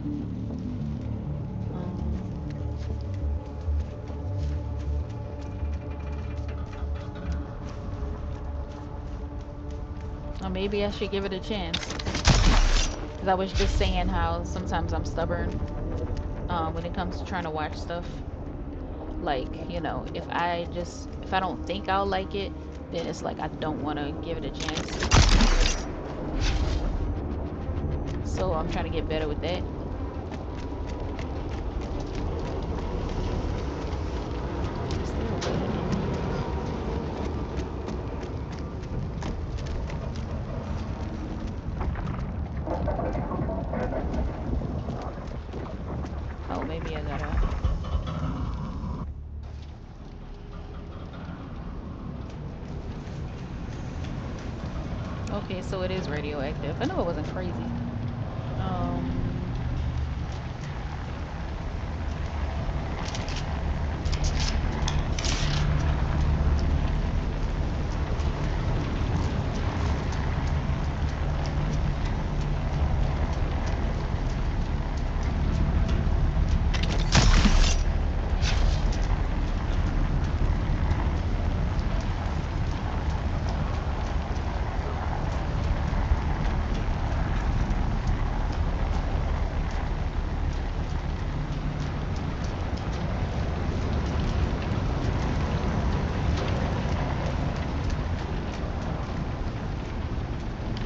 Or maybe I should give it a chance. Because I was just saying how sometimes I'm stubborn when it comes to trying to watch stuff. Like, if I don't think I'll like it, then it's like I don't want to give it a chance. So I'm trying to get better with that. Still waiting. Oh, maybe I gotta. Okay, so it is radioactive. I know it wasn't crazy. Um.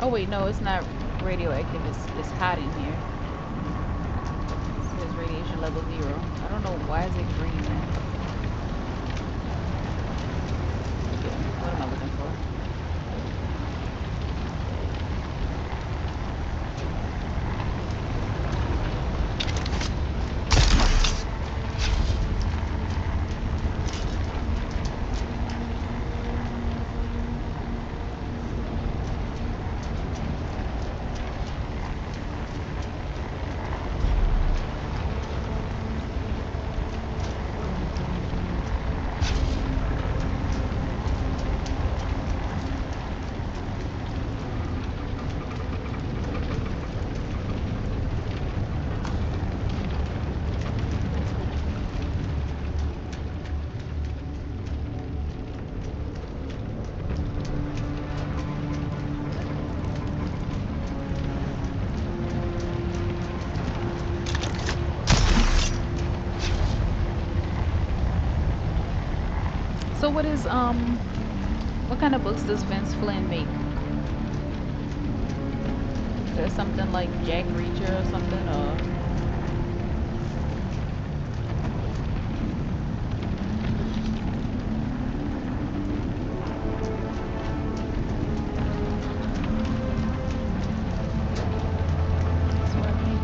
Oh wait, no, it's not radioactive. It's hot in here. It says radiation level 0. I don't know why is it green now. What am I looking for? So what kind of books does Vince Flynn make? Is there something like Jack Reacher or something, or? It's working.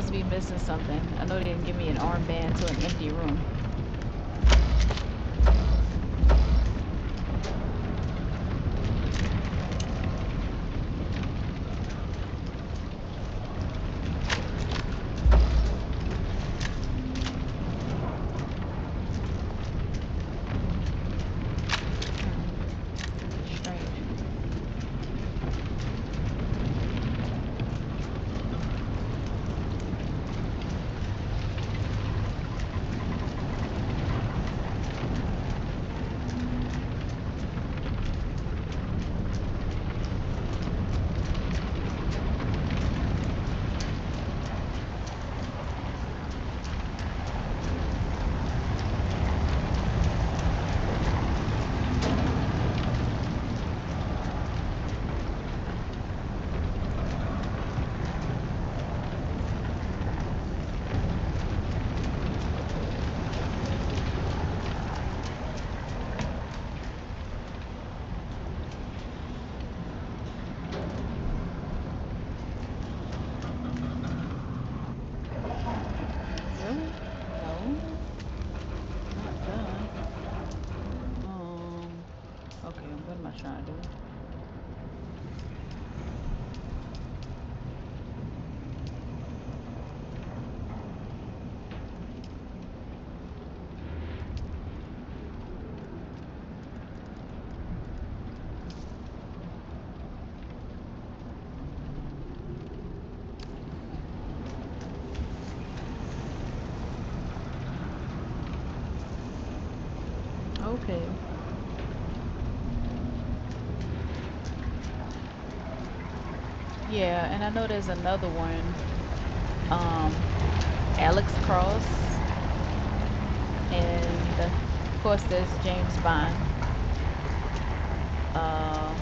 must be missing something. I know they didn't give me an armband to an empty room. Strange. Really? No. Not done. Okay, what am I trying to do? Okay. Yeah, and I know there's another one. Um, Alex Cross, and of course there's James Bond. Uh,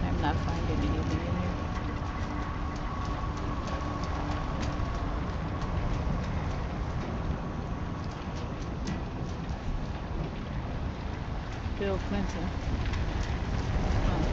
I'm not finding anything in here. Bill Clinton. Oh.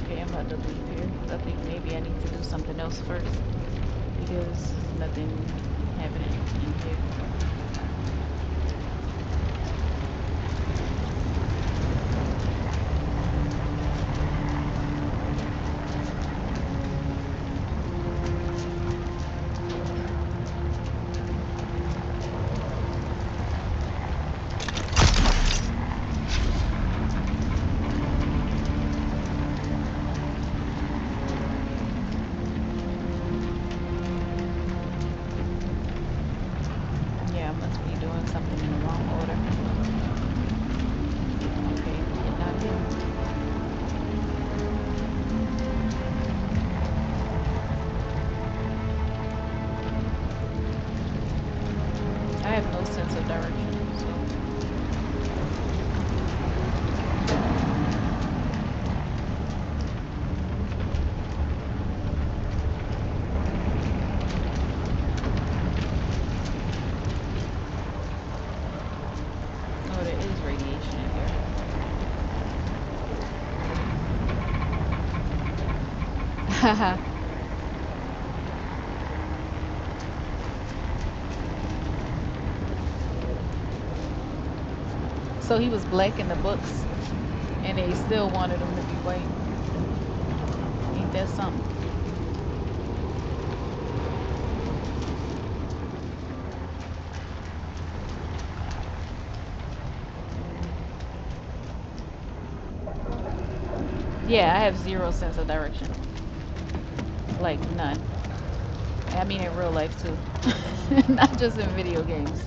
Okay, I'm about to leave here. I think maybe I need to do something else first because nothing happening in here. Yeah, I must be doing something in the wrong order. Okay, getting out of here. I have no sense of direction, so. Oh, there is radiation in here. Haha. So he was black in the books, and they still wanted him to be Boy, ain't that something? Yeah, I have zero sense of direction. Like none. I mean in real life too. Not just in video games.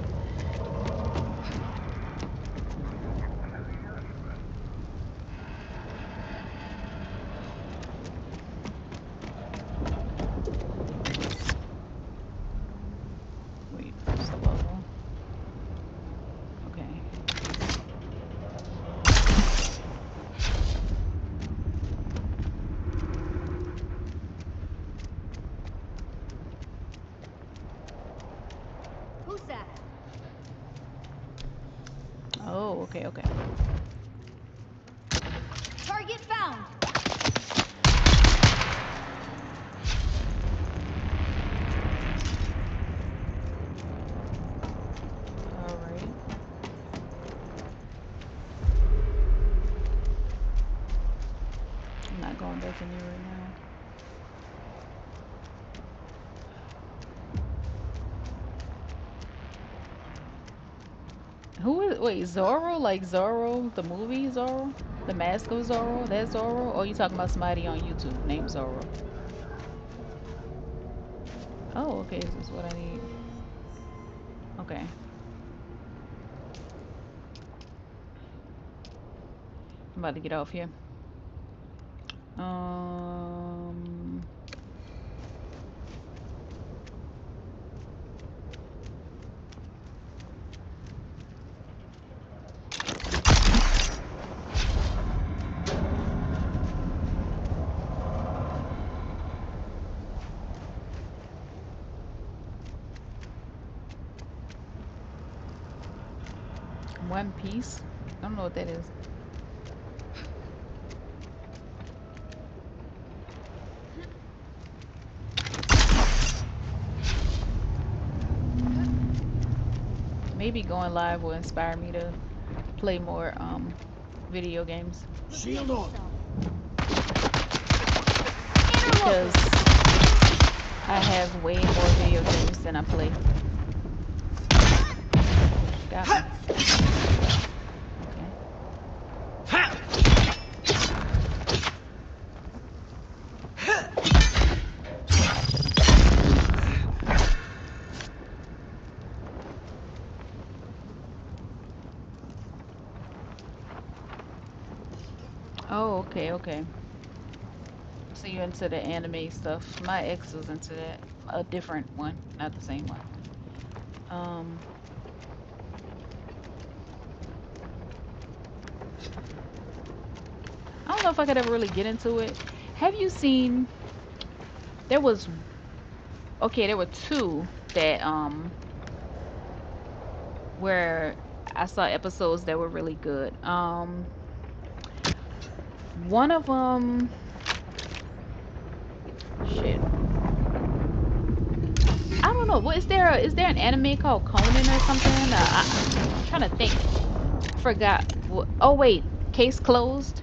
Wait, first level. Okay. Who's that? Oh, okay, okay. Target found. Alright. I'm not going back in there right now. Who is, wait, Zorro? Like Zorro, the movie Zorro? The Mask of Zorro? That Zorro? Or you talking about somebody on YouTube named Zorro? Oh, okay, is this what I need? Okay. I'm about to get off here. Um, One Piece? I don't know what that is. Maybe going live will inspire me to play more video games Shield on. because I have way more video games than I play. Got me. Okay. Oh, okay, okay. So you into the anime stuff. My ex was into that. A different one, not the same one. Um, I don't know if I could ever really get into it. Have you seen, there was, okay, there were two that, where I saw episodes that were really good. One of them, shit. I don't know. What is there? Is there an anime called Conan or something? I'm trying to think. Forgot. Oh wait, Case Closed.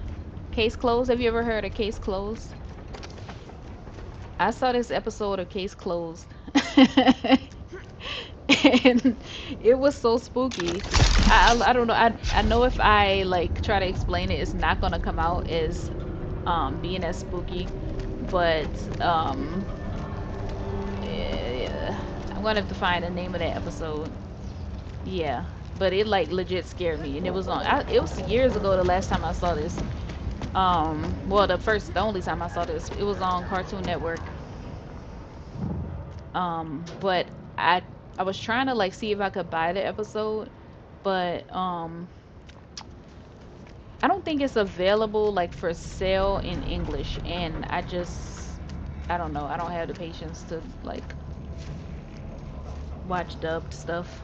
Case Closed. Have you ever heard of Case Closed? I saw this episode of Case Closed, and it was so spooky. I don't know. I know if I like try to explain it, it's not gonna come out as being as spooky, but yeah, I'm gonna have to find the name of that episode. Yeah, but it like legit scared me, and it was on. It was years ago the last time I saw this. Well, the only time I saw this, it was on Cartoon Network. But I was trying to like see if I could buy the episode, but I don't think it's available like for sale in English, and I don't know. I don't have the patience to like watch dubbed stuff.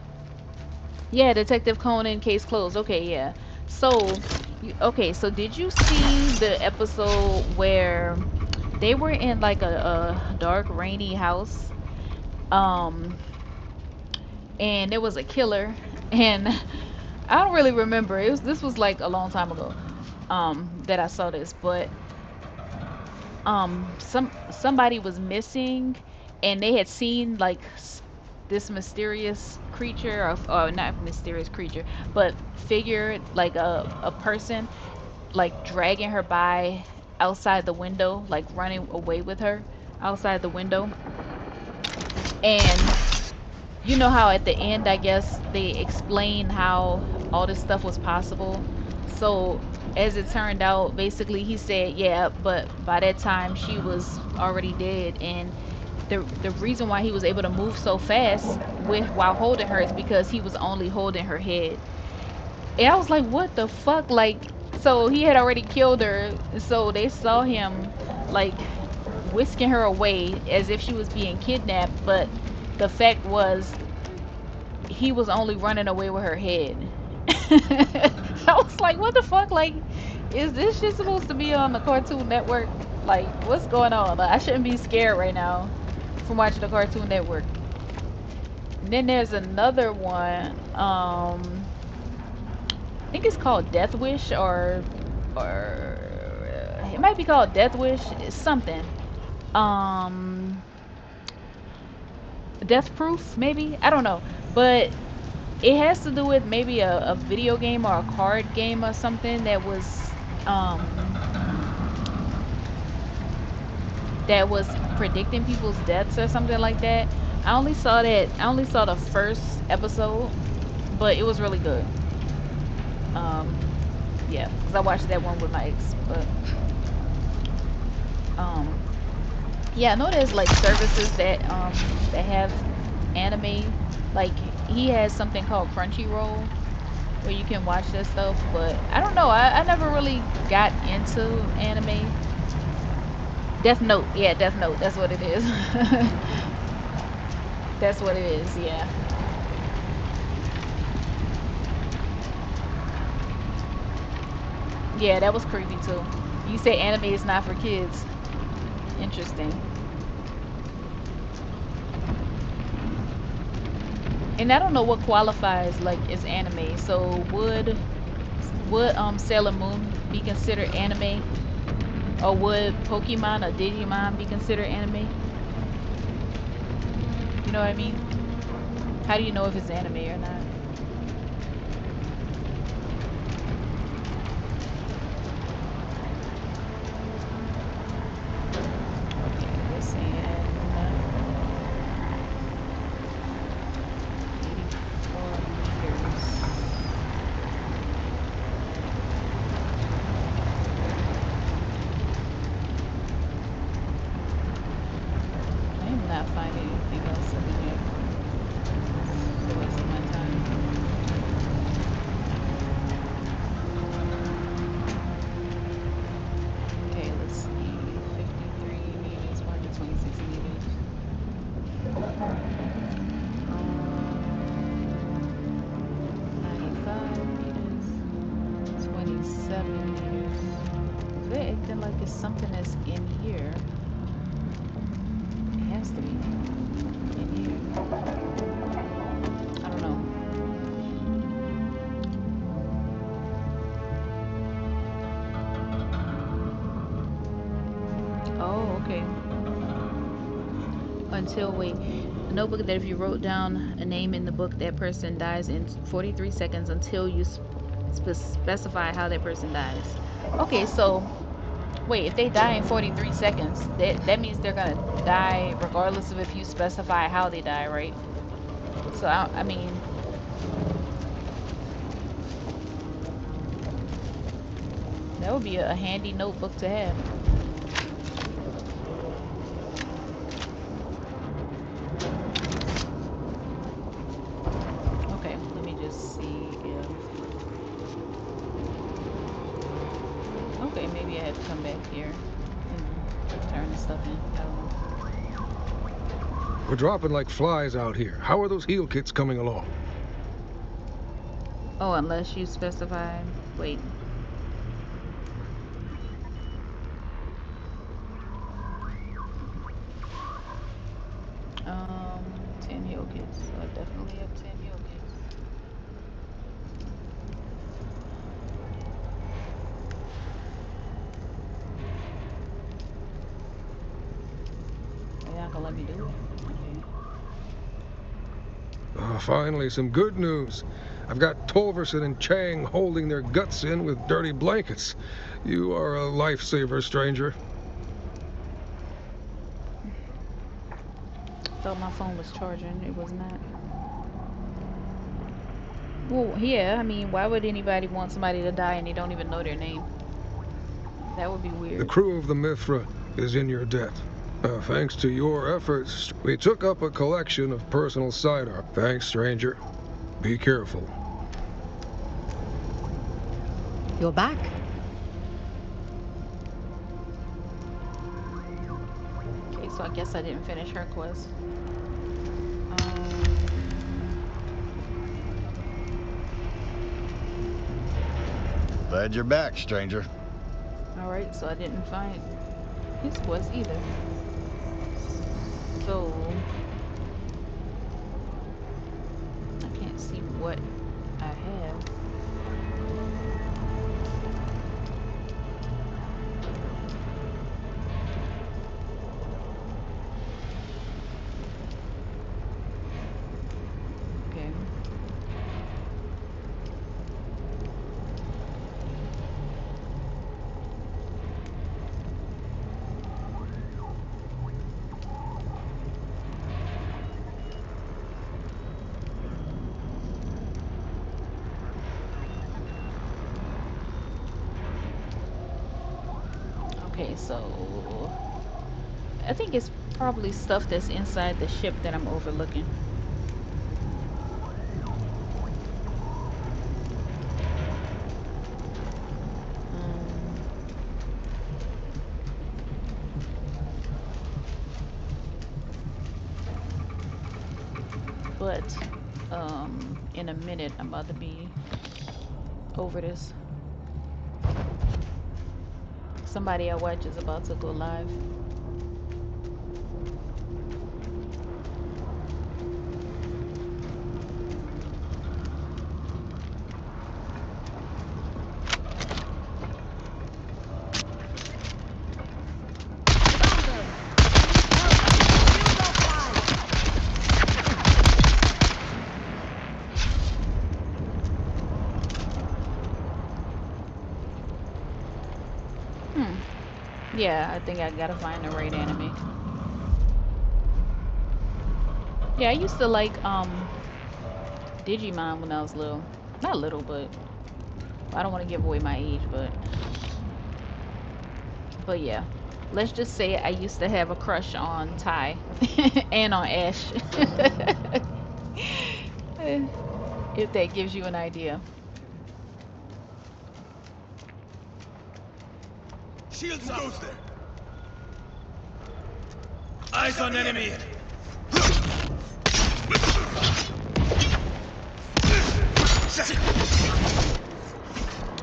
Yeah, Detective Conan, case closed. Okay, yeah. So, okay, so did you see the episode where they were in like a dark, rainy house? Um, and there was a killer, and I don't really remember. This was like a long time ago. that I saw this, but somebody was missing, and they had seen like this mysterious creature, or not mysterious creature, but figure, like a person, like dragging her by outside the window, like running away with her outside the window. And you know how at the end, I guess, they explain how all this stuff was possible. So as it turned out, basically he said, yeah, but by that time she was already dead. And the reason why he was able to move so fast with while holding her is because he was only holding her head. And I was like, what the fuck? Like, so he had already killed her. So they saw him like whisking her away as if she was being kidnapped. But the fact was, he was only running away with her head. I was like, what the fuck? Like, is this shit supposed to be on the Cartoon Network? Like, what's going on? Like, I shouldn't be scared right now from watching the Cartoon Network. And then there's another one. I think it's called Death Wish, or it might be called Death Wish. It's something. Um, Death Proof, maybe. I don't know, but it has to do with maybe a video game or a card game or something um that was predicting people's deaths or something like that. I only saw the first episode, but it was really good. Um, yeah, because I watched that one with my ex. But um, yeah, I know there's like services that have anime. Like he has something called Crunchyroll where you can watch that stuff. But I don't know. I never really got into anime. Death Note, yeah, Death Note. That's what it is. That's what it is. Yeah. Yeah, that was creepy too. You say anime is not for kids. Interesting. And I don't know what qualifies like as anime. So would Sailor Moon be considered anime? Or would Pokemon or Digimon be considered anime? You know what I mean? How do you know if it's anime or not? Okay, we're saying 84 meters. I am not finding anything else in here. So wasting my time. Okay, let's see. 53 meters, 126 meters. 95 meters, 27 meters. They're acting like it's something that's in here. It has to be in here. I don't know. Oh, okay. Until wait, a notebook that if you wrote down a name in the book, that person dies in 43 seconds until you specify how that person dies. Okay, so wait, if they die in 43 seconds, that means they're gonna die regardless of if you specify how they die, right? So I mean, that would be a handy notebook to have. Okay, let me just see if. Okay, maybe I have to come back here and turn the stuff in. I don't know. We're dropping like flies out here. How are those heal kits coming along? Oh, unless you specify. Wait. Um, 10 heal kits. So I definitely have 10 heal kits. Oh, finally, some good news. I've got Tolverson and Chang holding their guts in with dirty blankets. You are a lifesaver, stranger. Thought my phone was charging. It was not. Well, yeah, I mean, why would anybody want somebody to die and they don't even know their name? That would be The weird. crew of the Mithra is in your debt. Thanks to your efforts, we took up a collection of personal sidearms. Thanks, stranger. Be careful. You're back. Okay, so I guess I didn't finish her quest. Glad you're back, stranger. Alright, so I didn't find his quest either. So I can't see what I have. Okay. Okay, so I think it's probably stuff that's inside the ship that I'm overlooking. But in a minute I'm about to be over this. Somebody I watch is about to go live. Yeah, I think I gotta find the right anime. Yeah, I used to like Digimon when I was little. Not little, but I don't want to give away my age, but yeah. Let's just say I used to have a crush on Ty and on Ash. If that gives you an idea. Shields up. Goes there. Eyes on enemy.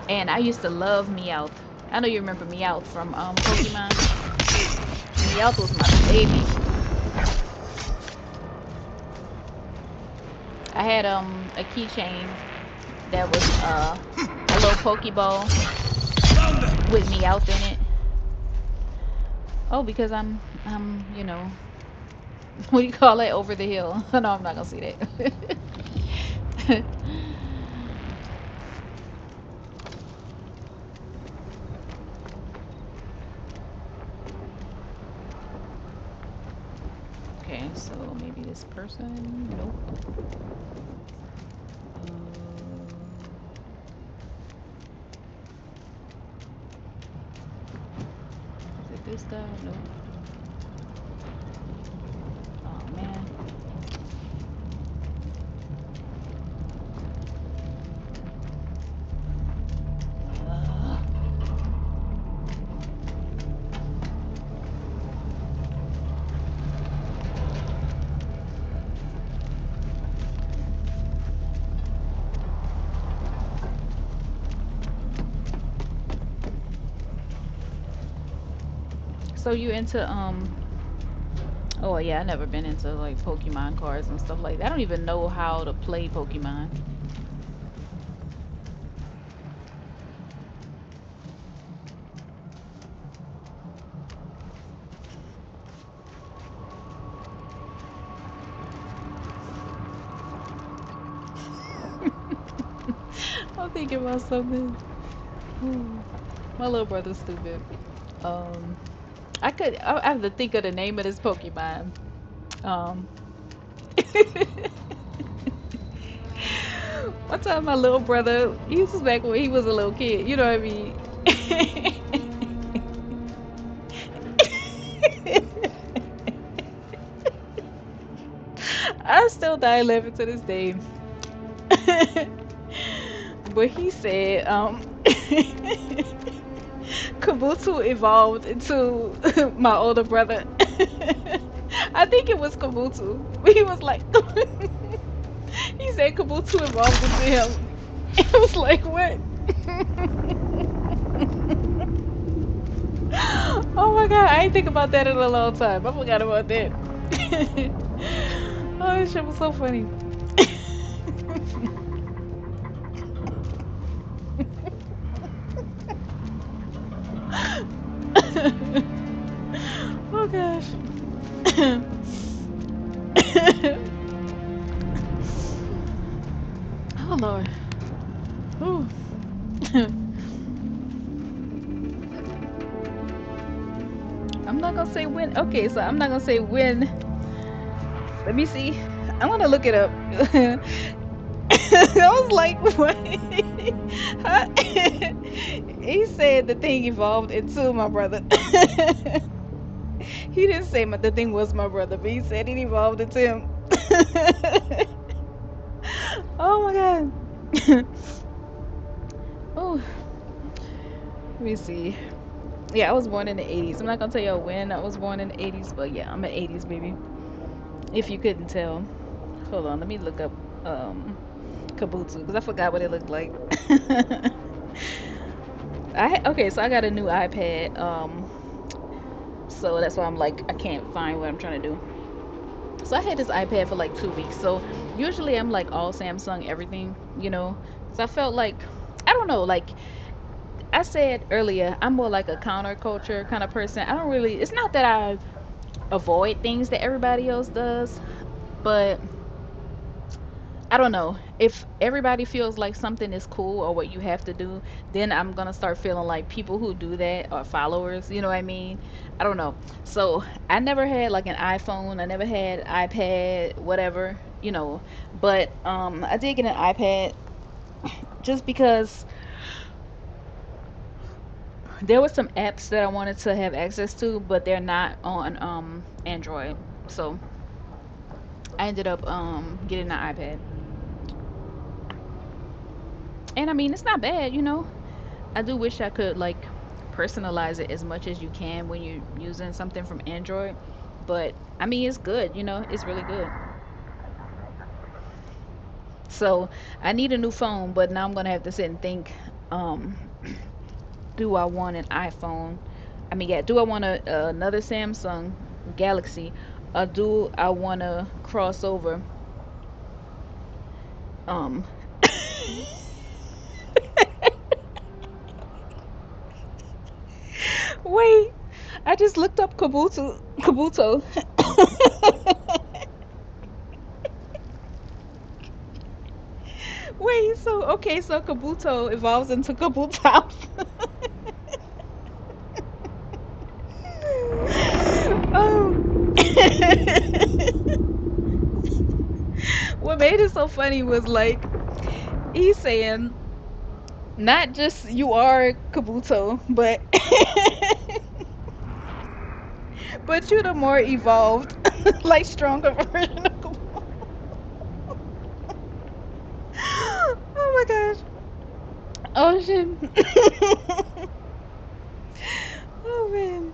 And I used to love Meowth. I know you remember Meowth from Pokemon. Meowth was my baby. I had a keychain that was a little Pokeball with Meowth in it. Oh, because I'm you know, what do you call it? Over the hill. No, I'm not gonna see that. Okay, so maybe this person. Nope. Is it this guy? Nope. Oh man. So you into oh yeah, I never been into like Pokemon cards and stuff like that. I don't even know how to play Pokemon. I'm thinking about something. Hmm. My little brother's stupid. Um, I have to think of the name of this Pokemon. Um, one time my little brother, he was back when he was a little kid, you know what I mean? I still die laughing to this day. But he said, Kabuto evolved into my older brother. I think it was Kabuto. He was like, he said Kabuto evolved into him. It was like, what? Oh my god, I ain't think about that in a long time. I forgot about that. Oh, this shit was so funny. Oh gosh. Oh Lord. Ooh. I'm not gonna say when. Okay, so I'm not gonna say when. Let me see. I want to look it up. I was like, what? Huh? He said the thing evolved into my brother. He didn't say the thing was my brother, but he said it evolved into him. Oh my god. Oh, let me see. Yeah, I was born in the 80s. I'm not gonna tell you when I was born in the 80s, but yeah, I'm an 80s baby. If you couldn't tell. Hold on, let me look up Kabuto because I forgot what it looked like. Okay, so I got a new iPad. So that's why I'm like I can't find what I'm trying to do. So I had this iPad for like 2 weeks. So usually I'm like all Samsung everything, you know. So I felt like I don't know, like I said earlier, I'm more like a counterculture kind of person. I don't really. It's not that I avoid things that everybody else does, but I don't know. If everybody feels like something is cool or what you have to do, then I'm gonna start feeling like people who do that are followers. You know what I mean? I don't know. So I never had like an iPhone. I never had iPad, whatever. You know. But I did get an iPad just because there were some apps that I wanted to have access to, but they're not on Android. So I ended up getting an iPad. And I mean, it's not bad, you know. I do wish I could like personalize it as much as you can when you're using something from Android. But I mean, it's good, you know, it's really good. So I need a new phone, but now I'm gonna have to sit and think, um, do I want an iPhone? I mean, yeah, do I want another Samsung Galaxy, or do I want to cross over? Um, wait, I just looked up Kabuto. Kabuto. Wait, so okay, so Kabuto evolves into Kabuto. um, what made it so funny was like he's saying not just you are Kabuto, but but you're the more evolved, like stronger version of Kabuto. Oh my gosh. Oh shit. Oh man.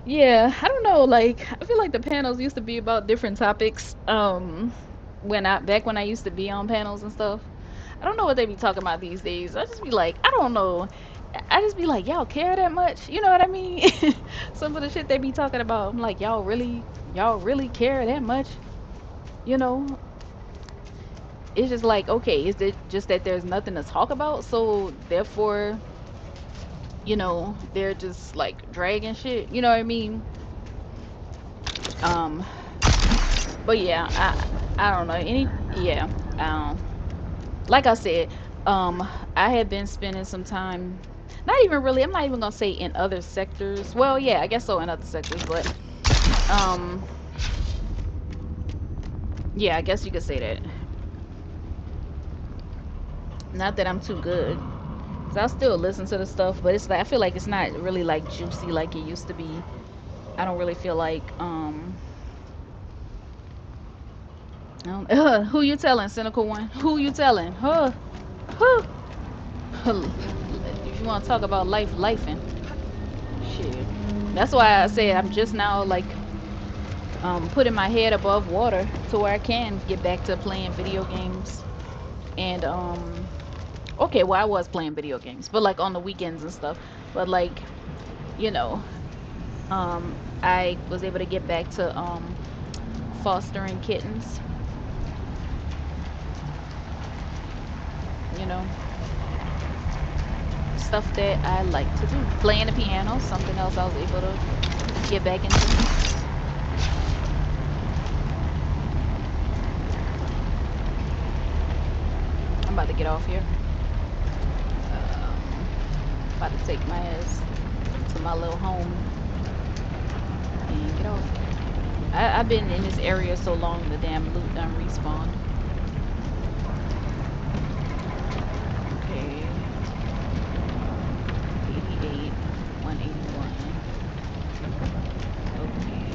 Yeah, I don't know. Like, I feel like the panels used to be about different topics. When I used to be on panels and stuff. I don't know what they be talking about these days. I just be like, I don't know. I just be like, y'all care that much? You know what I mean? Some of the shit they be talking about, I'm like, y'all really care that much? You know? It's just like, okay, is it just that there's nothing to talk about? So therefore, they're just like dragging shit. You know what I mean? Um, but yeah, I don't know. Yeah. Um, like I said, I had been spending some time, not even really, I'm not even gonna say in other sectors. Well, yeah, I guess so, in other sectors, but um, yeah, I guess you could say that. Not that I'm too good, 'cause I still listen to the stuff, but it's like I feel like it's not really like juicy like it used to be. I don't really feel like I don't, who you telling, cynical one? Who you telling? Huh? Huh? If you want to talk about lifing, shit. That's why I said I'm just now like putting my head above water to where I can get back to playing video games. And okay, well I was playing video games, but like on the weekends and stuff. But like, you know, I was able to get back to fostering kittens, you know, stuff that I like to do. Playing the piano, something else I was able to get back into. I'm about to get off here. About to take my ass to my little home and get off. I've been in this area so long, the damn loot done respawned. Okay. 88, 181. Okay.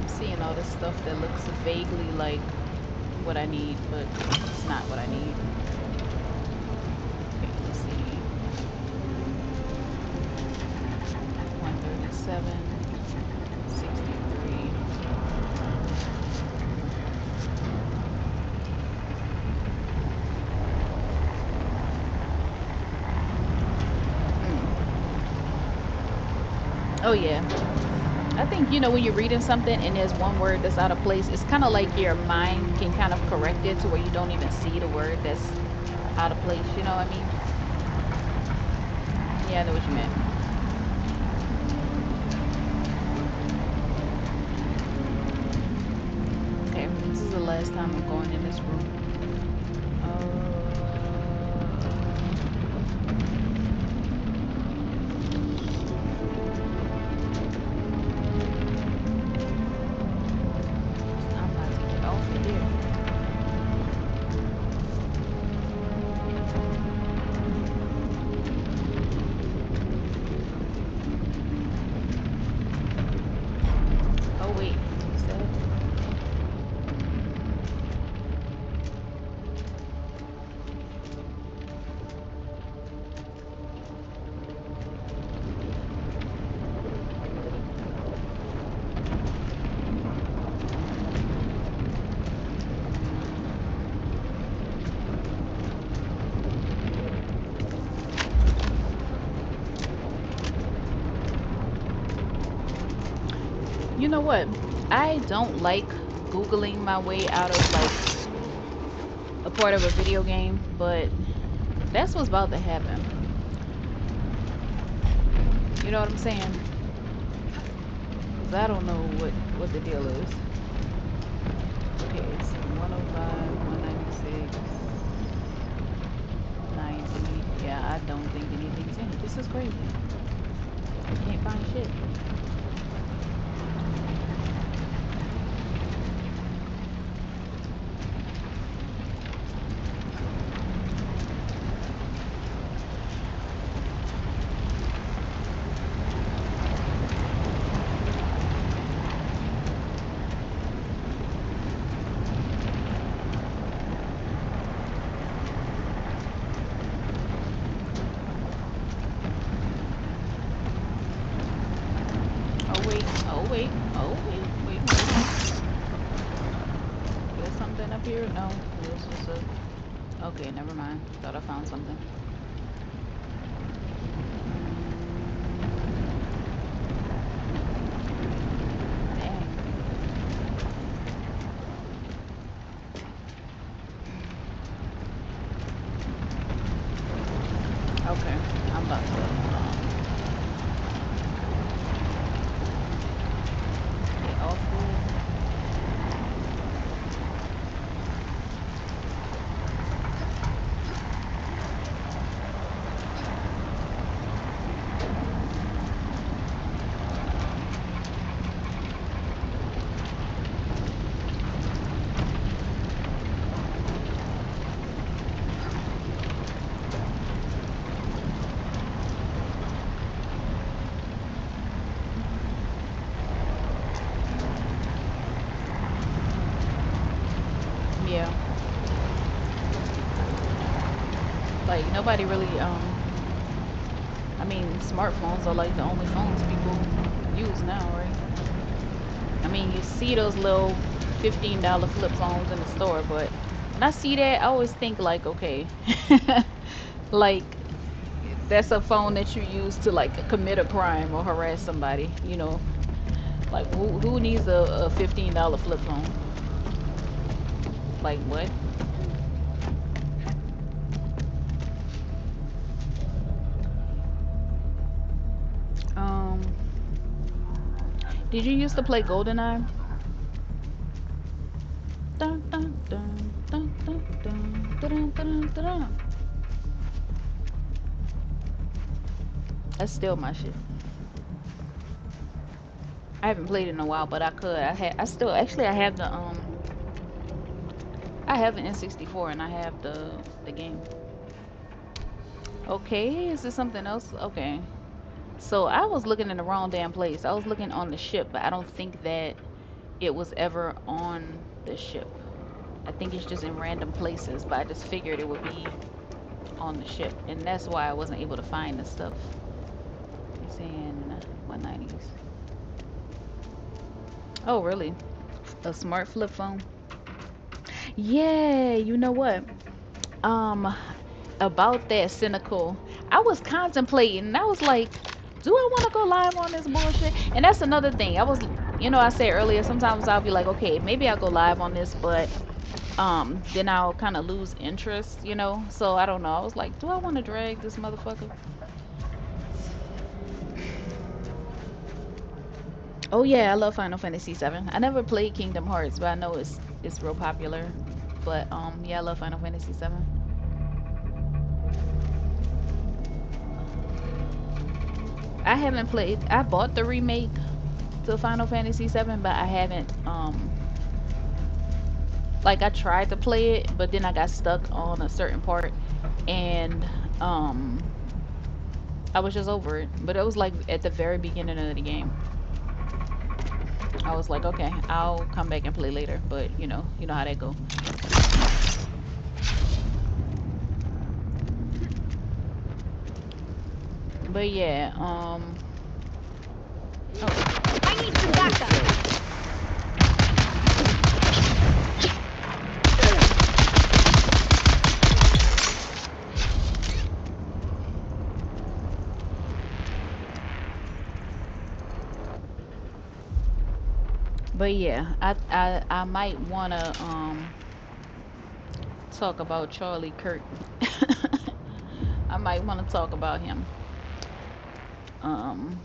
Seeing all this stuff that looks vaguely like what I need, but it's not what I need. Okay, let's see. 137, 63. Oh yeah. I think, you know, when you're reading something and there's one word that's out of place, it's kind of like your mind can kind of correct it to where you don't even see the word that's out of place. You know what I mean? Yeah, I know what you meant. Okay, this is the last time I'm going in this room. I'm about to get off of here. Oh wait, what's that? You know what? I don't like Googling my way out of like a part of a video game, but that's what's about to happen. You know what I'm saying? 'Cause I don't know what the deal is. Okay, it's 105, 196, 90. Yeah, I don't think anything's in it. This is crazy. I can't find shit. Oh wait, oh wait, oh wait. There's something up here? No, this is a Okay, never mind. Thought I found something. Dang. Okay, I'm about to get off here. Yeah, like nobody really I mean, smartphones are like the only phones people use now, right? I mean, you see those little $15 flip phones in the store, but when I see that, I always think like, okay, like that's a phone that you use to like commit a crime or harass somebody, you know? Like who needs a $15 flip phone? Like what? Um, did you used to play GoldenEye? Dun, dun, dun, dun, dun, dun, dun, dun, dun, dun. That's still my shit. I haven't played it in a while, but I could. I still actually I have I have an N64 and I have the game. Okay, is this something else? Okay. So I was looking in the wrong damn place. I was looking on the ship, but I don't think that it was ever on the ship. I think it's just in random places, but I just figured it would be on the ship, and that's why I wasn't able to find the stuff. It's in 190s. Oh, really? A smart flip phone? Yeah, you know what? Um, about that cynical, I was contemplating, and I was like, do I want to go live on this bullshit? And that's another thing. I was, I said earlier, sometimes I'll be like, okay, maybe I'll go live on this, but then I'll kind of lose interest, So I don't know. I was like, do I want to drag this motherfucker? Oh yeah, I love Final Fantasy 7. I never played Kingdom Hearts, but I know it's real popular. But yeah, I love Final Fantasy 7. I haven't played. I bought the remake to Final Fantasy 7, but I haven't like I tried to play it, but then I got stuck on a certain part and I was just over it. But it was like at the very beginning of the game. I was like, okay, I'll come back and play later, but you know how that go. But yeah, oh. I need some backup. But yeah, I might wanna talk about Charlie Kirk. I might want to talk about him. Um,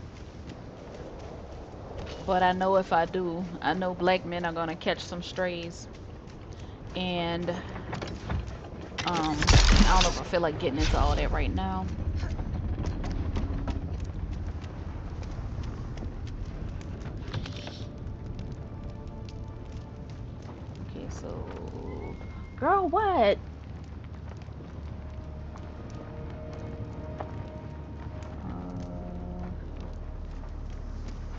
but I know if I do, I know black men are gonna catch some strays, and I don't know if I feel like getting into all that right now. Okay, so, girl, what?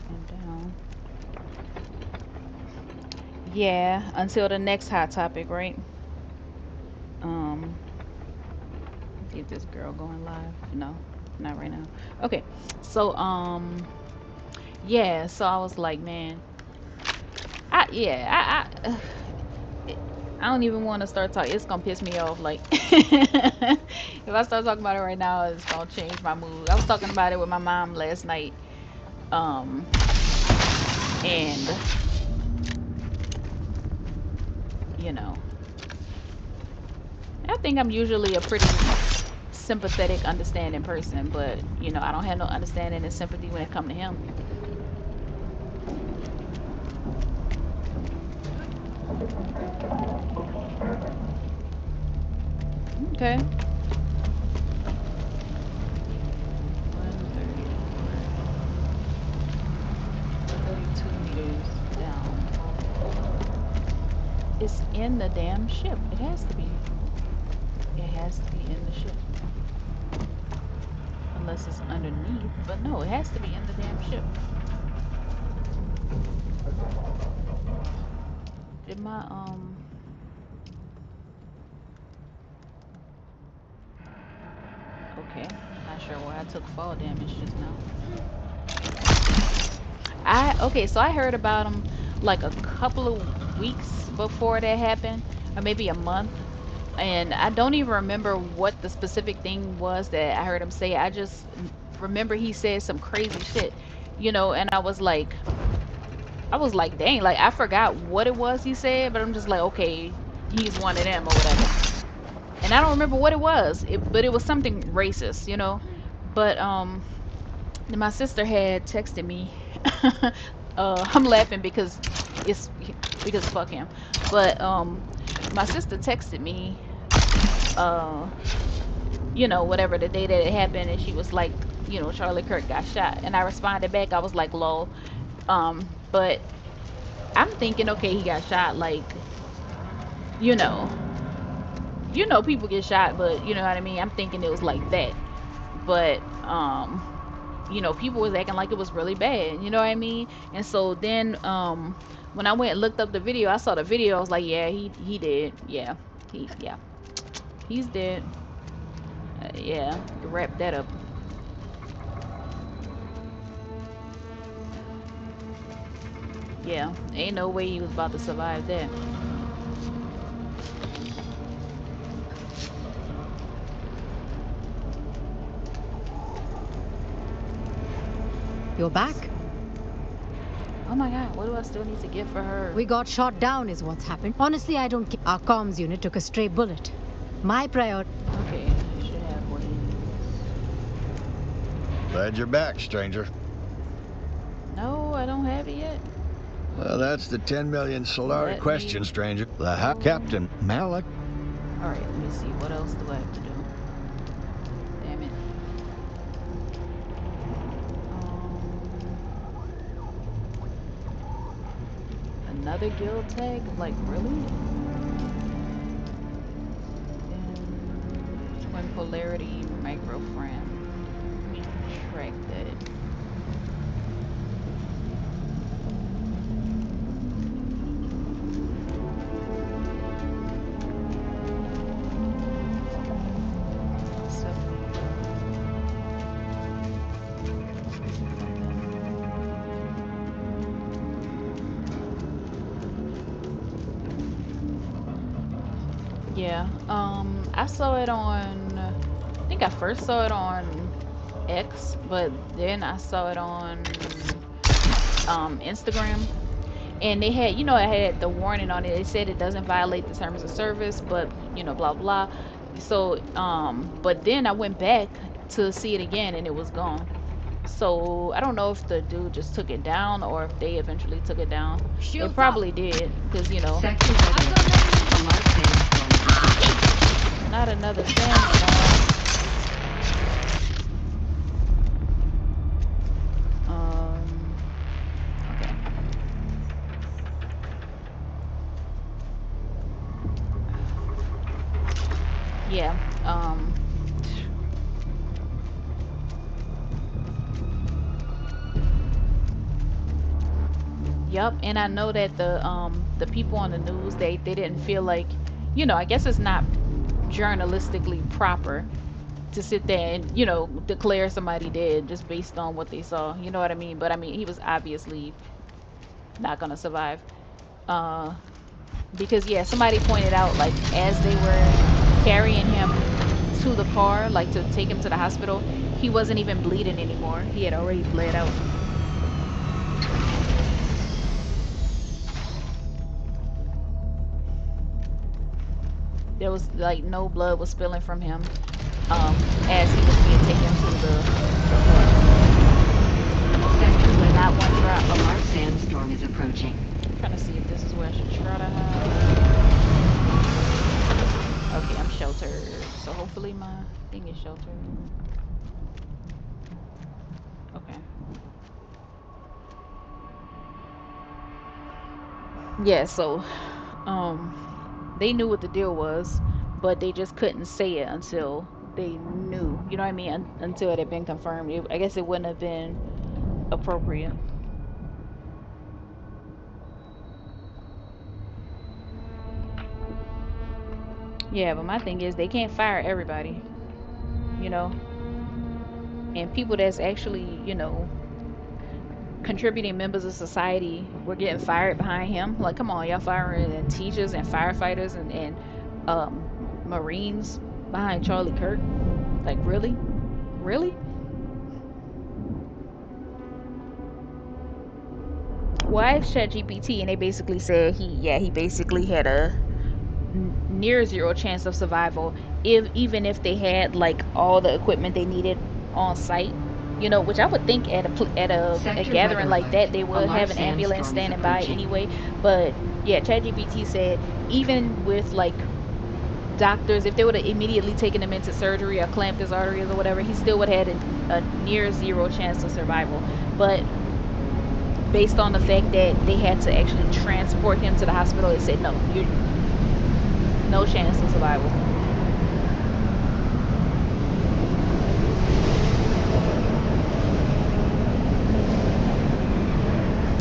And down. Yeah, until the next hot topic, right? Um, get this girl going live. No, not right now. Okay, so yeah. So I was like, man, I yeah, I I don't even want to start talking. It's gonna piss me off. Like, if I start talking about it right now, it's gonna change my mood. I was talking about it with my mom last night. Um, and you know, I think I'm usually a pretty sympathetic, understanding person, but you know, I don't have no understanding and sympathy when it comes to him. Okay. 134. 32 meters down. It's in the damn ship. It has to be. It has to be in the ship. Unless it's underneath. But no, it has to be in the damn ship. Did my okay. Not sure why I took fall damage just now. Okay, so I heard about him like a couple of weeks before that happened, or maybe a month. And I don't even remember what the specific thing was that I heard him say. I just remember he said some crazy shit, you know, and I was like, dang, like I forgot what it was he said, but I'm just like, okay, he's one of them or whatever. And I don't remember what it was, but it was something racist, you know. But my sister had texted me. I'm laughing because it's because fuck him. But my sister texted me, you know, whatever the day that it happened, and she was like, you know, Charlie Kirk got shot, and I responded back. I was like, lol. But I'm thinking, okay, he got shot, like, you know, people get shot, but you know what I mean. I'm thinking it was like that, but you know, people was acting like it was really bad, you know what I mean? And so then when I went and looked up the video, I saw the video. I was like, yeah, he did. Yeah, he's dead. Yeah, wrap that up. Yeah, ain't no way he was about to survive that. You're back? Oh my god, what do I still need to get for her? We got shot down is what's happened. Honestly, I don't care. Our comms unit took a stray bullet. My priority... Okay, I should have what he needs. Glad you're back, stranger. No, I don't have it yet. Well, that's the 10 million Solari Let question, me- stranger. Captain Malik. Alright, let me see. What else do I have to do? Damn it. Another guild tag? Like, really? Twin polarity microframe. Let me track that. Yeah, I saw it on, I think I first saw it on X, but then I saw it on Instagram, and they had, you know, it had the warning on it. It said it doesn't violate the terms of service, but you know, blah blah. So, but then I went back to see it again, and it was gone. So I don't know if the dude just took it down or if they eventually took it down. They probably did, because you know. Section heading. Large sandstorm. Not another sandstorm. Okay. Yeah. Yep. And I know that the people on the news, they didn't feel like, you know, I guess it's not journalistically proper to sit there and, you know, declare somebody dead just based on what they saw. You know what I mean? But I mean, he was obviously not gonna survive. Because yeah, somebody pointed out like as they were carrying him to the car, like to take him to the hospital, he wasn't even bleeding anymore. He had already bled out. There was like no blood was spilling from him as he was being taken to the Sector not weather. one drop. A large sandstorm is approaching. I'm trying to see if this is where I should try to hide. Okay, I'm sheltered. So hopefully my thing is sheltered. Okay. Yeah, so they knew what the deal was, but they just couldn't say it until they knew. You know what I mean? Until it had been confirmed. I guess it wouldn't have been appropriate. Yeah, but my thing is they can't fire everybody, you know? And people that's actually, contributing members of society were getting fired behind him. Like, come on, y'all firing teachers and firefighters and Marines behind Charlie Kirk? Like, really? Really? Well, I asked ChatGPT and they basically said he basically had a near zero chance of survival if even if they had like all the equipment they needed on site, which I would think at a Sector weather gathering like alert. that they A would have large an ambulance sandstorm is standing by approaching. anyway. But yeah, ChatGPT said even with like doctors, if they would have immediately taken him into surgery or clamped his arteries or whatever, he still would have had a near zero chance of survival. But based on the fact that they had to actually transport him to the hospital, it said no, you're no chance of survival.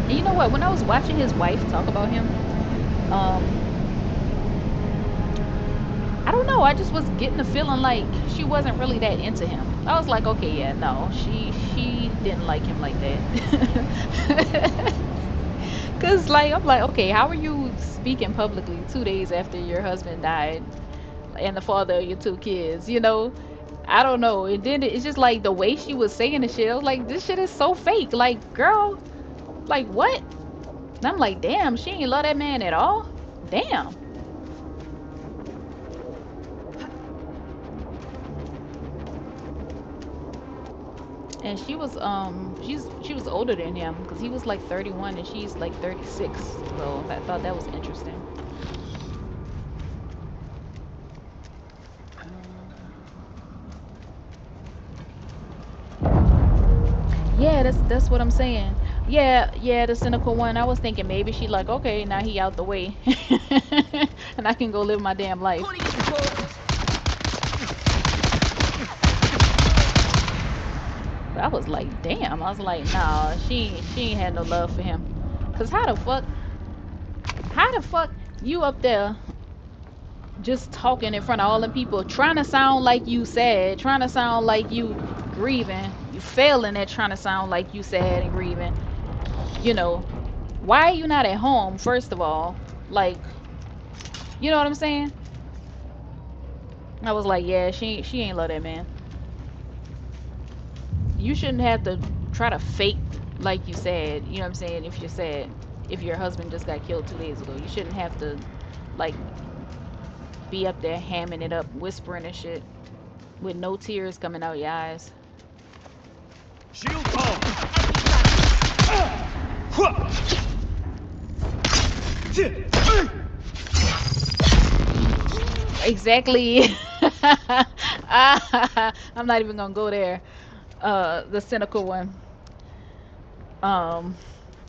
And you know what? When I was watching his wife talk about him, um, I don't know. I just was getting the feeling like she wasn't really that into him. I was like, okay, yeah, no, she didn't like him like that. Cause like I'm like, okay, how are you speaking publicly 2 days after your husband died and the father of your two kids? I don't know. And then it's just like the way she was saying the shit. I was like, this shit is so fake. Like, girl, like what? And I'm like, damn, she ain't love that man at all. Damn. And she was older than him because he was like 31 and she's like 36. So I thought that was interesting. Yeah, that's what I'm saying. Yeah, yeah, the cynical one. I was thinking maybe she like, okay, now he out the way, and I can go live my damn life. But I was like, damn. I was like, nah, she ain't had no love for him. Cause how the fuck you up there just talking in front of all the people, trying to sound like you sad, trying to sound like you grieving, you failing at trying to sound like you sad and grieving. You know, why are you not at home? First of all, like, you know what I'm saying? I was like, yeah, she ain't love that man. You shouldn't have to try to fake like you said. You know what I'm saying? If you're sad, if your husband just got killed 2 days ago, you shouldn't have to like be up there hamming it up, whispering and shit, with no tears coming out your eyes. Shield call. Exactly. I'm not even gonna go there. The cynical one.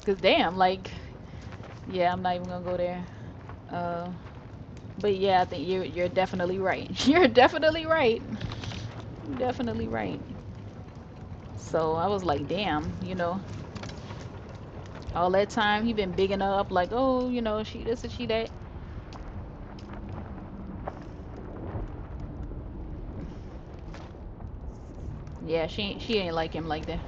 Cause damn, like, yeah, I'm not even gonna go there. Uh, but yeah, I think you're definitely right. You're definitely right. Definitely right. So I was like, damn, all that time he been bigging her up, like, oh, she this and she that. Yeah, she ain't like him like that.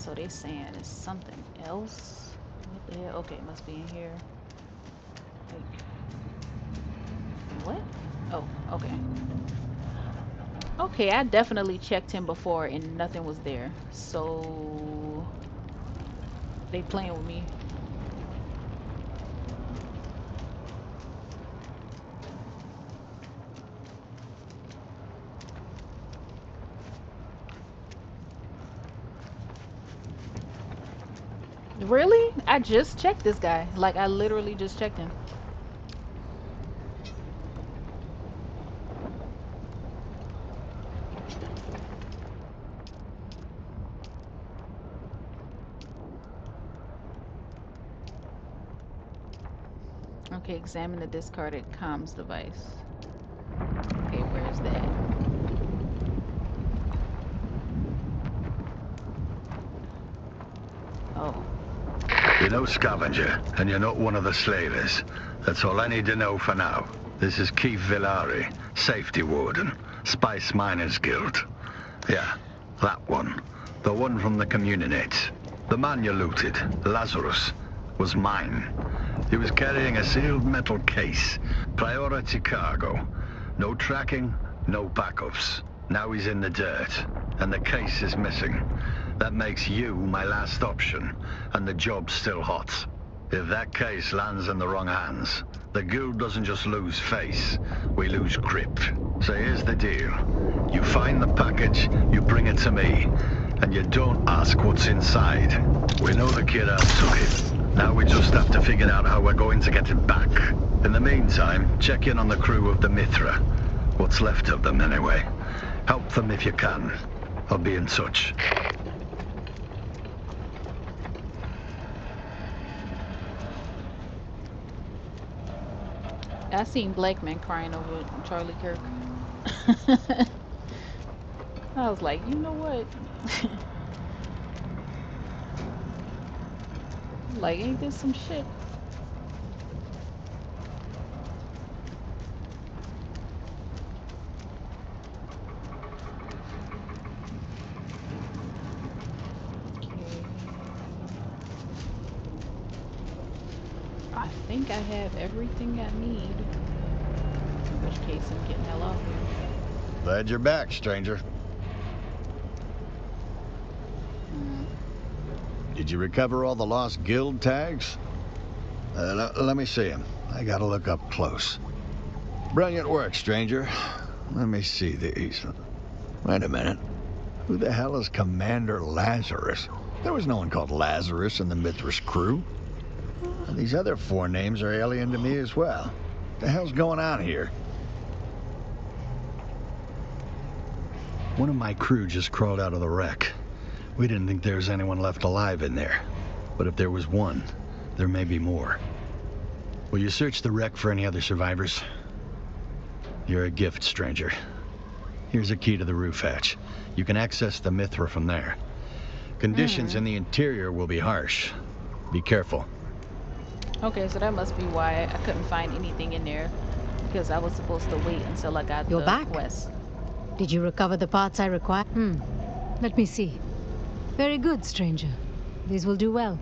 So they saying it's something else. What the hell? Okay, it must be in here. Like, what? Oh, okay. Okay, I definitely checked him before and nothing was there. So they playing with me. Really? I just checked this guy. Like I literally just checked him. Okay, examine the discarded comms device. Okay, where's that? Oh. You're no scavenger, and you're not one of the slavers. That's all I need to know for now. This is Keith Villari, Safety Warden, Spice Miners Guild. Yeah, that one. The one from the Communities. The man you looted, Lazarus, was mine. He was carrying a sealed metal case. Priority cargo. No tracking, no backups. Now he's in the dirt, and the case is missing. That makes you my last option, and the job's still hot. If that case lands in the wrong hands, the guild doesn't just lose face, we lose grip. So here's the deal. You find the package, you bring it to me, and you don't ask what's inside. We know the kid out took it. Now we just have to figure out how we're going to get it back. In the meantime, check in on the crew of the Mithra. What's left of them, anyway. Help them if you can. I'll be in touch. I seen black men crying over Charlie Kirk. I was like, you know what? Like, ain't this some shit? I think I have everything I need. In which case, I'm getting the hell off here. Glad you're back, stranger. Did you recover all the lost guild tags? Let me see them. I gotta look up close. Brilliant work, stranger. Let me see these. Wait a minute. Who the hell is Commander Lazarus? There was no one called Lazarus in the Mithras crew. And these other four names are alien to me as well. What the hell's going on here? One of my crew just crawled out of the wreck. We didn't think there was anyone left alive in there. But if there was one, there may be more. Will you search the wreck for any other survivors? You're a gift, stranger. Here's a key to the roof hatch. You can access the Mithra from there. Conditions in the interior will be harsh. Be careful. Okay, so that must be why I couldn't find anything in there. Because I was supposed to wait until I got You're the back? quest. Did you recover the parts I require? Let me see. Very good, stranger. These will do well.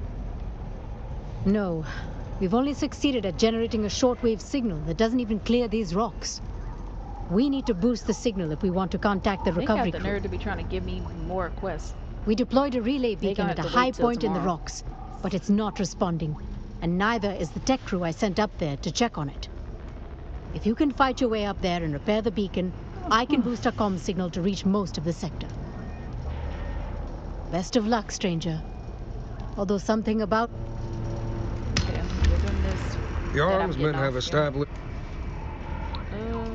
No. We've only succeeded at generating a shortwave signal that doesn't even clear these rocks. We need to boost the signal if we want to contact the They recovery got the crew. nerve to be trying to give me more quests. We deployed a relay They beacon gonna at a have to high wait till point in the tomorrow. rocks, but it's not responding. And neither is the tech crew I sent up there to check on it. If you can fight your way up there and repair the beacon, I can boost our comm signal to reach most of the sector. Best of luck, stranger. Although something about... Okay, I'm given this. The that I'm armsmen getting have off established...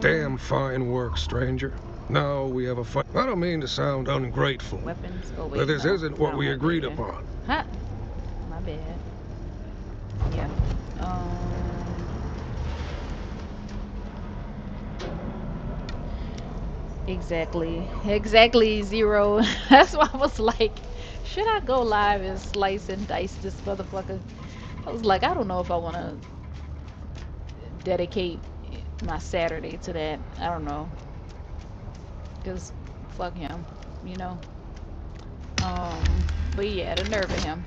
Damn fine work, stranger. Now we have a fight. I don't mean to sound ungrateful, Weapons. Oh wait. but this no, isn't what not we my agreed bad. upon. Ha! My bad. Yeah. Exactly, Zero. That's why I was like, should I go live and slice and dice this motherfucker? I was like, I don't know if I want to dedicate my Saturday to that. I don't know. Because fuck him, you know? But yeah, the nerve of him.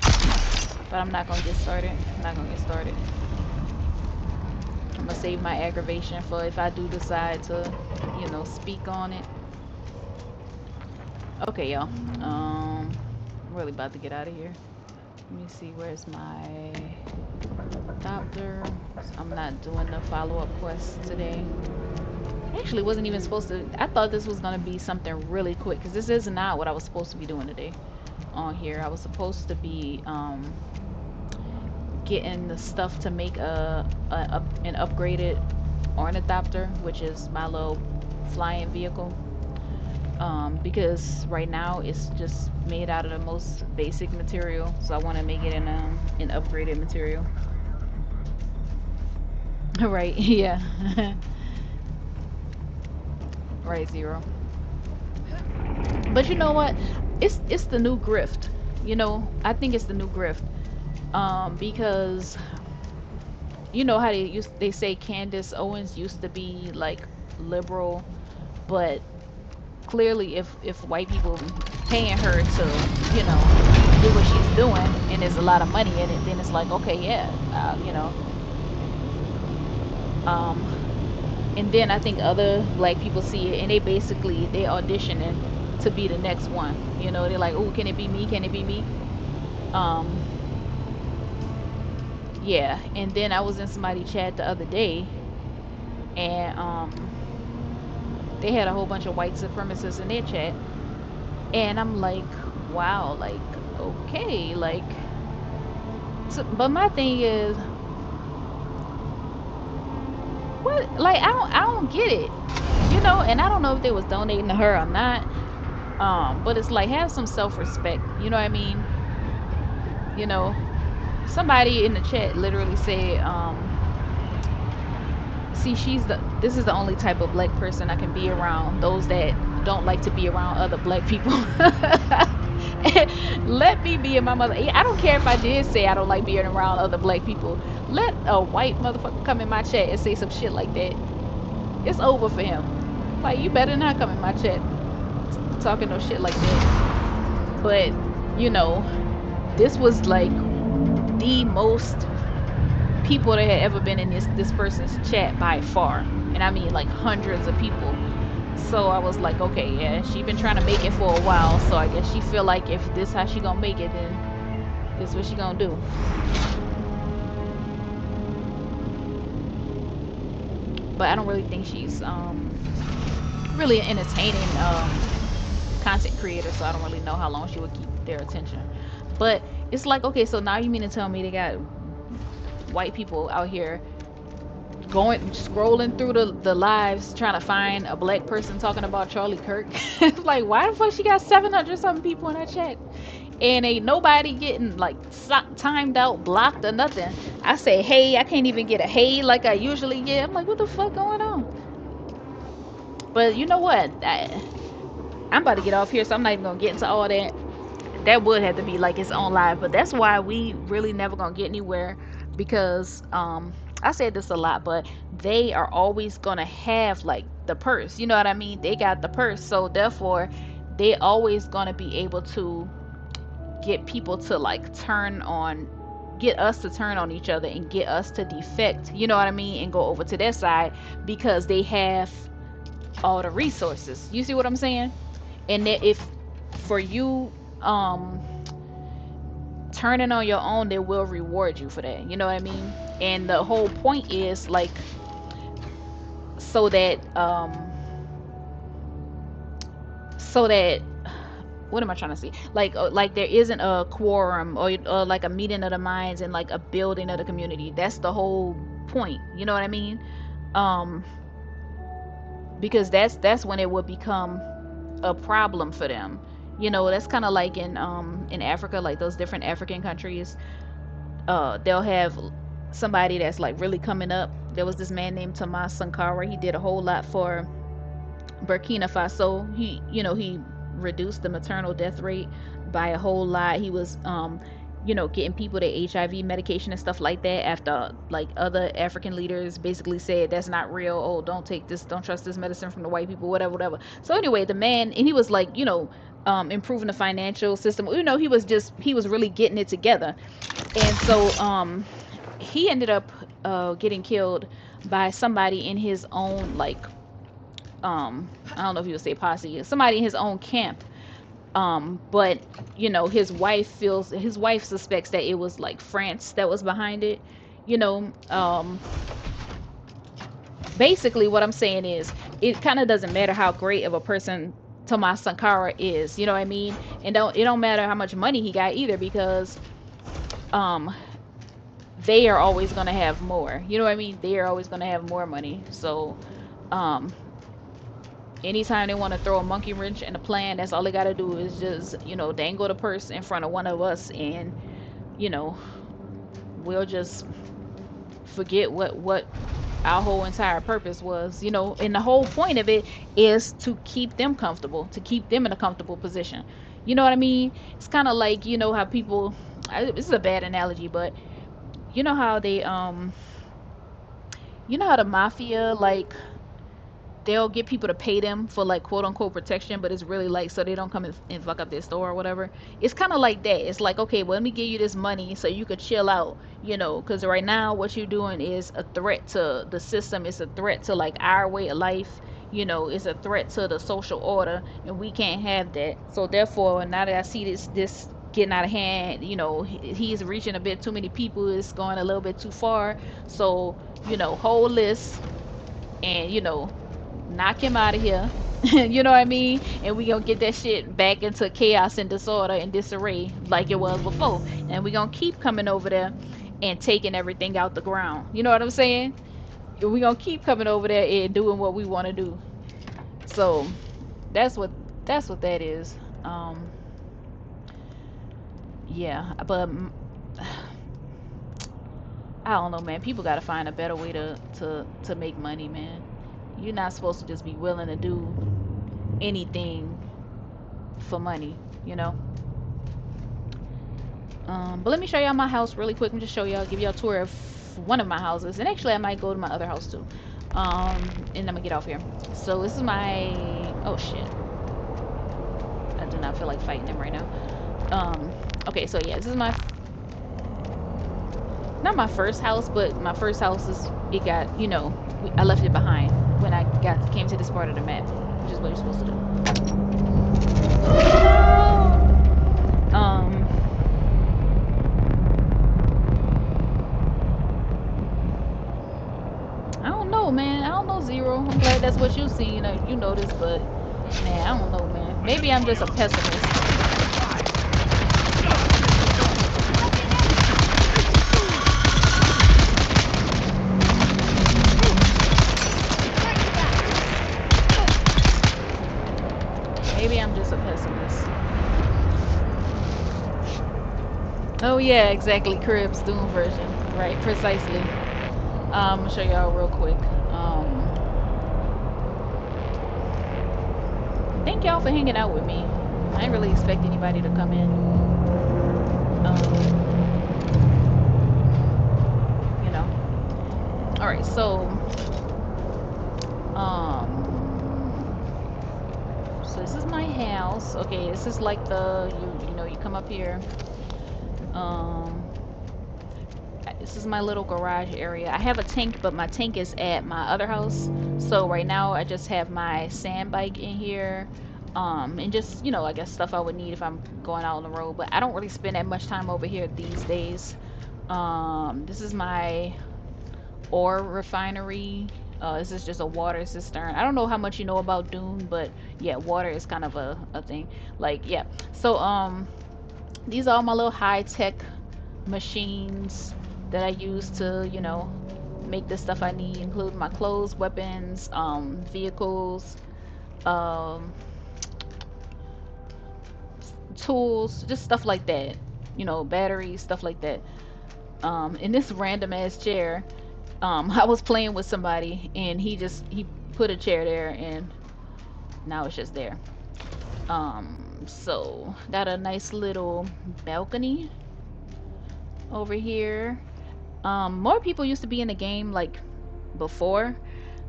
But I'm not gonna get started. I'm not gonna get started. I'm gonna save my aggravation for if I do decide to, you know, speak on it. Okay, y'all. I'm really about to get out of here. Let me see, where's my doctor? I'm not doing the follow-up quest today. Actually wasn't even supposed to. I thought this was gonna be something really quick because this is not what I was supposed to be doing today on here. I was supposed to be getting the stuff to make an upgraded ornithopter, which is my little flying vehicle. Because right now it's just made out of the most basic material, so I want to make it in an upgraded material. Right? Yeah. Right, Zero. But you know what? It's the new grift. You know, I think it's the new grift. Because you know how they say Candace Owens used to be like liberal, but clearly if white people paying her to, you know, do what she's doing and there's a lot of money in it, then it's like, okay, yeah, you know. Um, and then I think other black people see it and they auditioning to be the next one. You know, they're like, oh, can it be me? Can it be me? Um, yeah. And then I was in somebody's chat the other day, and they had a whole bunch of white supremacists in their chat, and I'm like, wow, like, okay, like, so, but my thing is, what, like, I don't get it, you know, and I don't know if they was donating to her or not, but it's like, have some self-respect, you know what I mean? You know, somebody in the chat literally said, see, this is the only type of black person I can be around, those that don't like to be around other black people. Let me be in my mother. I don't care if I did say I don't like being around other black people. Let a white motherfucker come in my chat and say some shit like that. It's over for him. Like, you better not come in my chat talking no shit like that. But, you know, this was like the most people that had ever been in this person's chat by far, and I mean like hundreds of people. So I was like, okay, yeah, she been trying to make it for a while, so I guess she feel like if this how she gonna make it, then this what she gonna do. But I don't really think she's really an entertaining content creator, so I don't really know how long she would keep their attention. But it's like, okay, so now you mean to tell me they got white people out here scrolling through the lives trying to find a black person talking about Charlie Kirk? Like, why the fuck she got 700 something people in her chat and ain't nobody getting like timed out, blocked or nothing? I say hey, I can't even get a hey like I usually get. I'm like, what the fuck going on? But you know what, I'm about to get off here, so I'm not even gonna get into all that. That would have to be like its own live, but that's why we really never gonna get anywhere, because I said this a lot, but they are always gonna have like the purse, you know what I mean? They got the purse, so therefore they always gonna be able to get people to like get us to turn on each other and get us to defect, you know what I mean, and go over to their side because they have all the resources. You see what I'm saying? And that if for you turning on your own, they will reward you for that, you know what I mean? And the whole point is like so that what am I trying to say, like there isn't a quorum or like a meeting of the minds and like a building of the community. That's the whole point, you know what I mean? Because that's when it would become a problem for them. You know, that's kind of like in Africa, like those different African countries. They'll have somebody that's like really coming up. There was this man named Thomas Sankara. He did a whole lot for Burkina Faso. He reduced the maternal death rate by a whole lot. He was getting people the HIV medication and stuff like that after like other African leaders basically said that's not real. Oh, don't take this, don't trust this medicine from the white people, whatever. So anyway, the man, and he was like, improving the financial system. You know, he was really getting it together. And so he ended up getting killed by somebody in his own, like, I don't know if you would say posse, somebody in his own camp. But you know, his wife suspects that it was like France that was behind it. You know, basically what I'm saying is it kind of doesn't matter how great of a person Tomas Sankara is, you know what I mean? And it don't matter how much money he got either, because um they are always going to have more. You know what I mean? They are always going to have more money. So um anytime they want to throw a monkey wrench in a plan, that's all they got to do is just, you know, dangle the purse in front of one of us, and you know, we'll just forget what our whole entire purpose was, you know. And the whole point of it is to keep them comfortable, to keep them in a comfortable position. You know what I mean? It's kind of like, you know, how people, this is a bad analogy, but you know how they you know how the mafia, like, they'll get people to pay them for, like, quote unquote protection, but it's really like so they don't come and fuck up their store or whatever. It's kind of like that. It's like, okay, well, let me give you this money so you could chill out, you know, because right now what you're doing is a threat to the system. It's a threat to, like, our way of life. You know, it's a threat to the social order, and we can't have that. So therefore, now that I see this getting out of hand, you know, he's reaching a bit too many people. It's going a little bit too far. So, you know, hold this, and, you know, knock him out of here. You know what I mean? And we gonna get that shit back into chaos and disorder and disarray like it was before. And we gonna keep coming over there and taking everything out the ground. You know what I'm saying? We gonna keep coming over there and doing what we want to do. So that's what that is. Yeah, but I don't know, man. People gotta find a better way to make money, man. You're not supposed to just be willing to do anything for money, you know. But let me show y'all my house really quick. Let me just show y'all, give y'all a tour of one of my houses, and actually I might go to my other house too. And I'm gonna get off here. So this is my, oh shit, I do not feel like fighting them right now. Okay, so yeah, this is my, not my first house, but my first house is, it got, you know, I left it behind when I came to this part of the map, which is what you're supposed to do. I don't know, man. I don't know, Zero. I'm glad that's what you see. You know, you noticed, but man, I don't know, man. Maybe I'm just a pessimist. Maybe I'm just a pessimist. Oh yeah, exactly. Cribs, Dune version. Right, precisely. I'm gonna show y'all real quick. Thank y'all for hanging out with me. I didn't really expect anybody to come in. You know. Alright, so so this is my house. Okay, this is like the, you know, you come up here. This is my little garage area. I have a tank, but my tank is at my other house. So right now I just have my sand bike in here. And just, you know, I guess stuff I would need if I'm going out on the road. But I don't really spend that much time over here these days. This is my ore refinery. This is just a water cistern. I don't know how much you know about Dune, but yeah, water is kind of a thing. Like, yeah. So, these are all my little high-tech machines that I use to, you know, make the stuff I need, including my clothes, weapons, vehicles, tools, just stuff like that. You know, batteries, stuff like that. In this random ass chair, I was playing with somebody and he put a chair there and now it's just there. So got a nice little balcony over here. More people used to be in the game like before,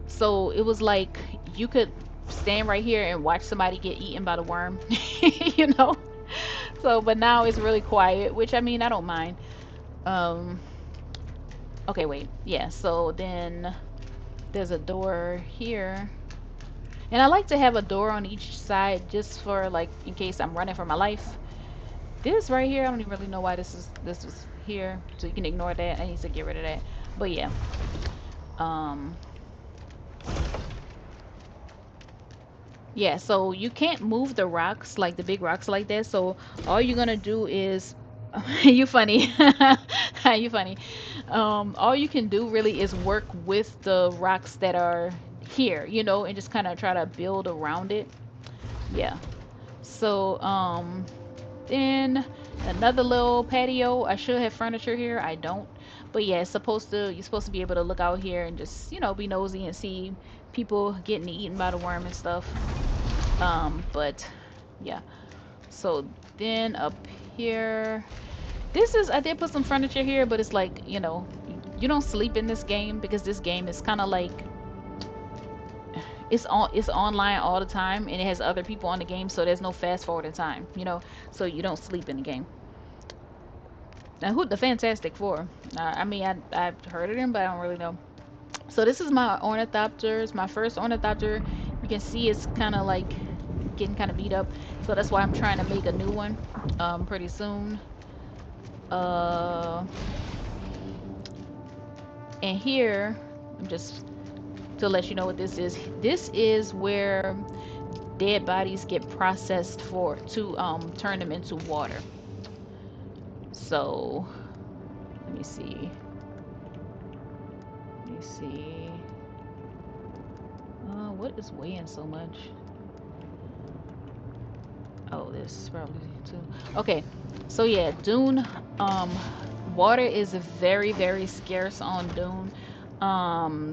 so it was like you could stand right here and watch somebody get eaten by the worm, you know. So, but now it's really quiet, which I mean I don't mind. Um, okay, wait, yeah. So then there's a door here, and I like to have a door on each side just for like in case I'm running for my life. This right here, I don't even really know why this is here, so you can ignore that. I need to get rid of that. But yeah, um, yeah. So you can't move the rocks like the big rocks like that. So all you're gonna do is, you funny, you funny. All you can do really is work with the rocks that are here, you know, and just kind of try to build around it. Yeah. So then another little patio. I should have furniture here. I don't. But yeah, you're supposed to be able to look out here and just, you know, be nosy and see people getting eaten by the worm and stuff. But yeah. So then up here, I did put some furniture here, but it's like, you know, you don't sleep in this game because this game is kind of like it's online all the time and it has other people on the game, so there's no fast forwarding time, you know, so you don't sleep in the game. Now who the Fantastic Four? I mean, I've heard of them, but I don't really know. So this is my ornithopters, my first ornithopter. You can see it's kind of like getting kind of beat up, so that's why I'm trying to make a new one pretty soon. And here, I'm just to let you know what this is. This is where dead bodies get processed for to turn them into water. So let me see. Let me see. What is weighing so much? Oh, this is probably too. Okay, so yeah, Dune. Water is very, very scarce on Dune.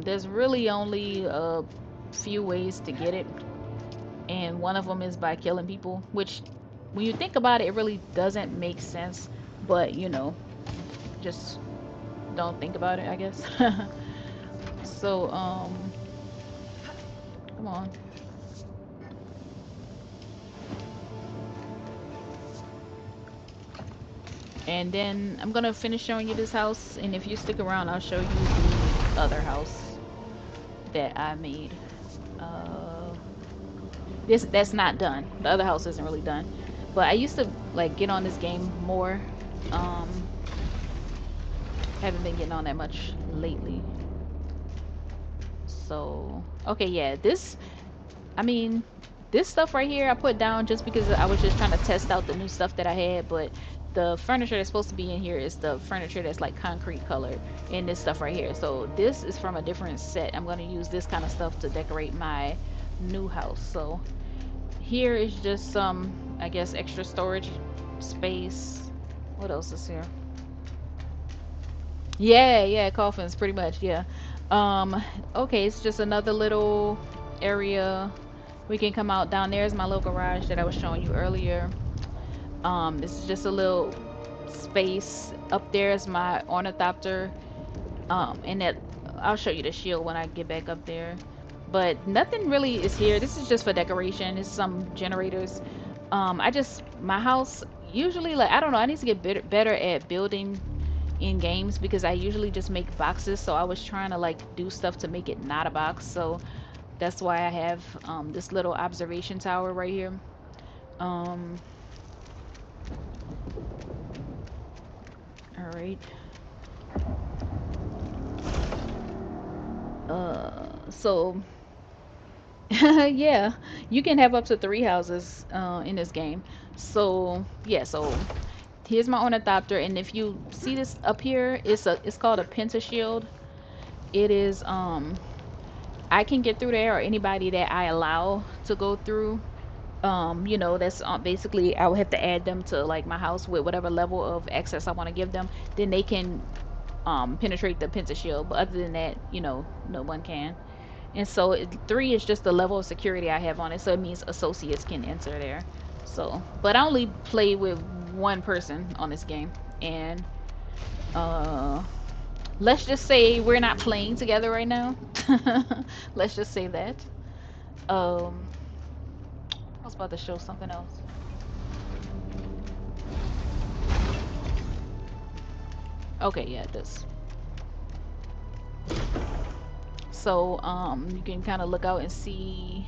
There's really only a few ways to get it, and one of them is by killing people, which when you think about it, it really doesn't make sense, but you know, just don't think about it, I guess. So come on. And then I'm gonna finish showing you this house, and if you stick around, I'll show you the other house that I made. That's not done. The other house isn't really done, but I used to like get on this game more. um Haven't been getting on that much lately. So okay, yeah, I mean, this stuff right here I put down just because I was just trying to test out the new stuff that I had, but the furniture that's supposed to be in here is the furniture that's like concrete colored, and this stuff right here. So this is from a different set. I'm going to use this kind of stuff to decorate my new house. So here is just some, I guess, extra storage space. What else is here? Yeah, coffins, pretty much, yeah. Okay, it's just another little area. We can come out. Down there is my little garage that I was showing you earlier. This is just a little space. Up there is my ornithopter. And that I'll show you the shield when I get back up there. But nothing really is here. This is just for decoration. It's some generators. My house usually, like, I don't know, I need to get better at building in games because I usually just make boxes. So I was trying to like do stuff to make it not a box. So that's why I have this little observation tower right here. All right. So yeah, you can have up to 3 houses in this game. So yeah, so here's my ornithopter, and if you see this up here, it's called a pentashield. It is I can get through there, or anybody that I allow to go through. You know, that's basically I would have to add them to like my house with whatever level of access I want to give them. Then they can penetrate the pentashield, but other than that, you know, no one can. And so 3 is just the level of security I have on it, so it means associates can enter there. So, but I only play with one person on this game, and let's just say we're not playing together right now. Let's just say that. was about to show something else. Okay, yeah, it does. So, you can kind of look out and see,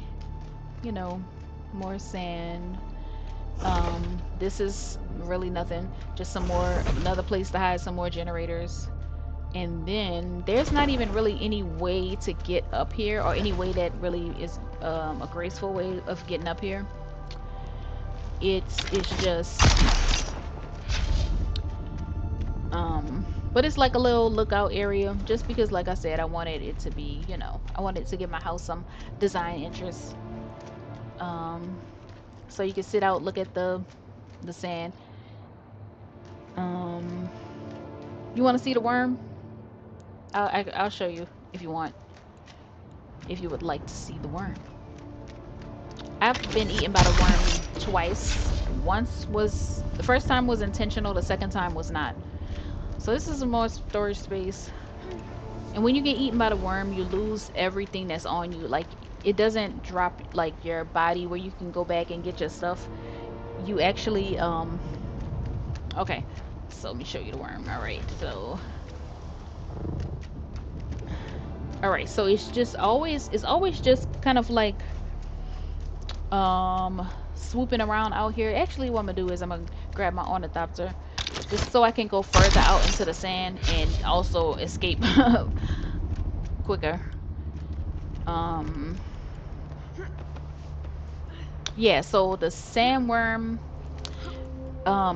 you know, more sand. This is really nothing. Just some more, another place to hide some more generators. And then there's not even really any way to get up here, or any way that really is a graceful way of getting up here. It's just but it's like a little lookout area, just because, like I said, I wanted it to be, you know, I wanted to give my house some design interest. So you can sit out, look at the sand. You want to see the worm? I'll show you if you want, if you would like to see the worm. I've been eaten by the worm twice. Once was, the first time was intentional, the second time was not. So this is more storage space. And when you get eaten by the worm, you lose everything that's on you. Like, it doesn't drop like your body where you can go back and get your stuff. You actually okay, so let me show you the worm. Alright, so it's always just kind of like swooping around out here. Actually, what I'm gonna do is I'm gonna grab my ornithopter just so I can go further out into the sand and also escape quicker. Yeah, so the sandworm,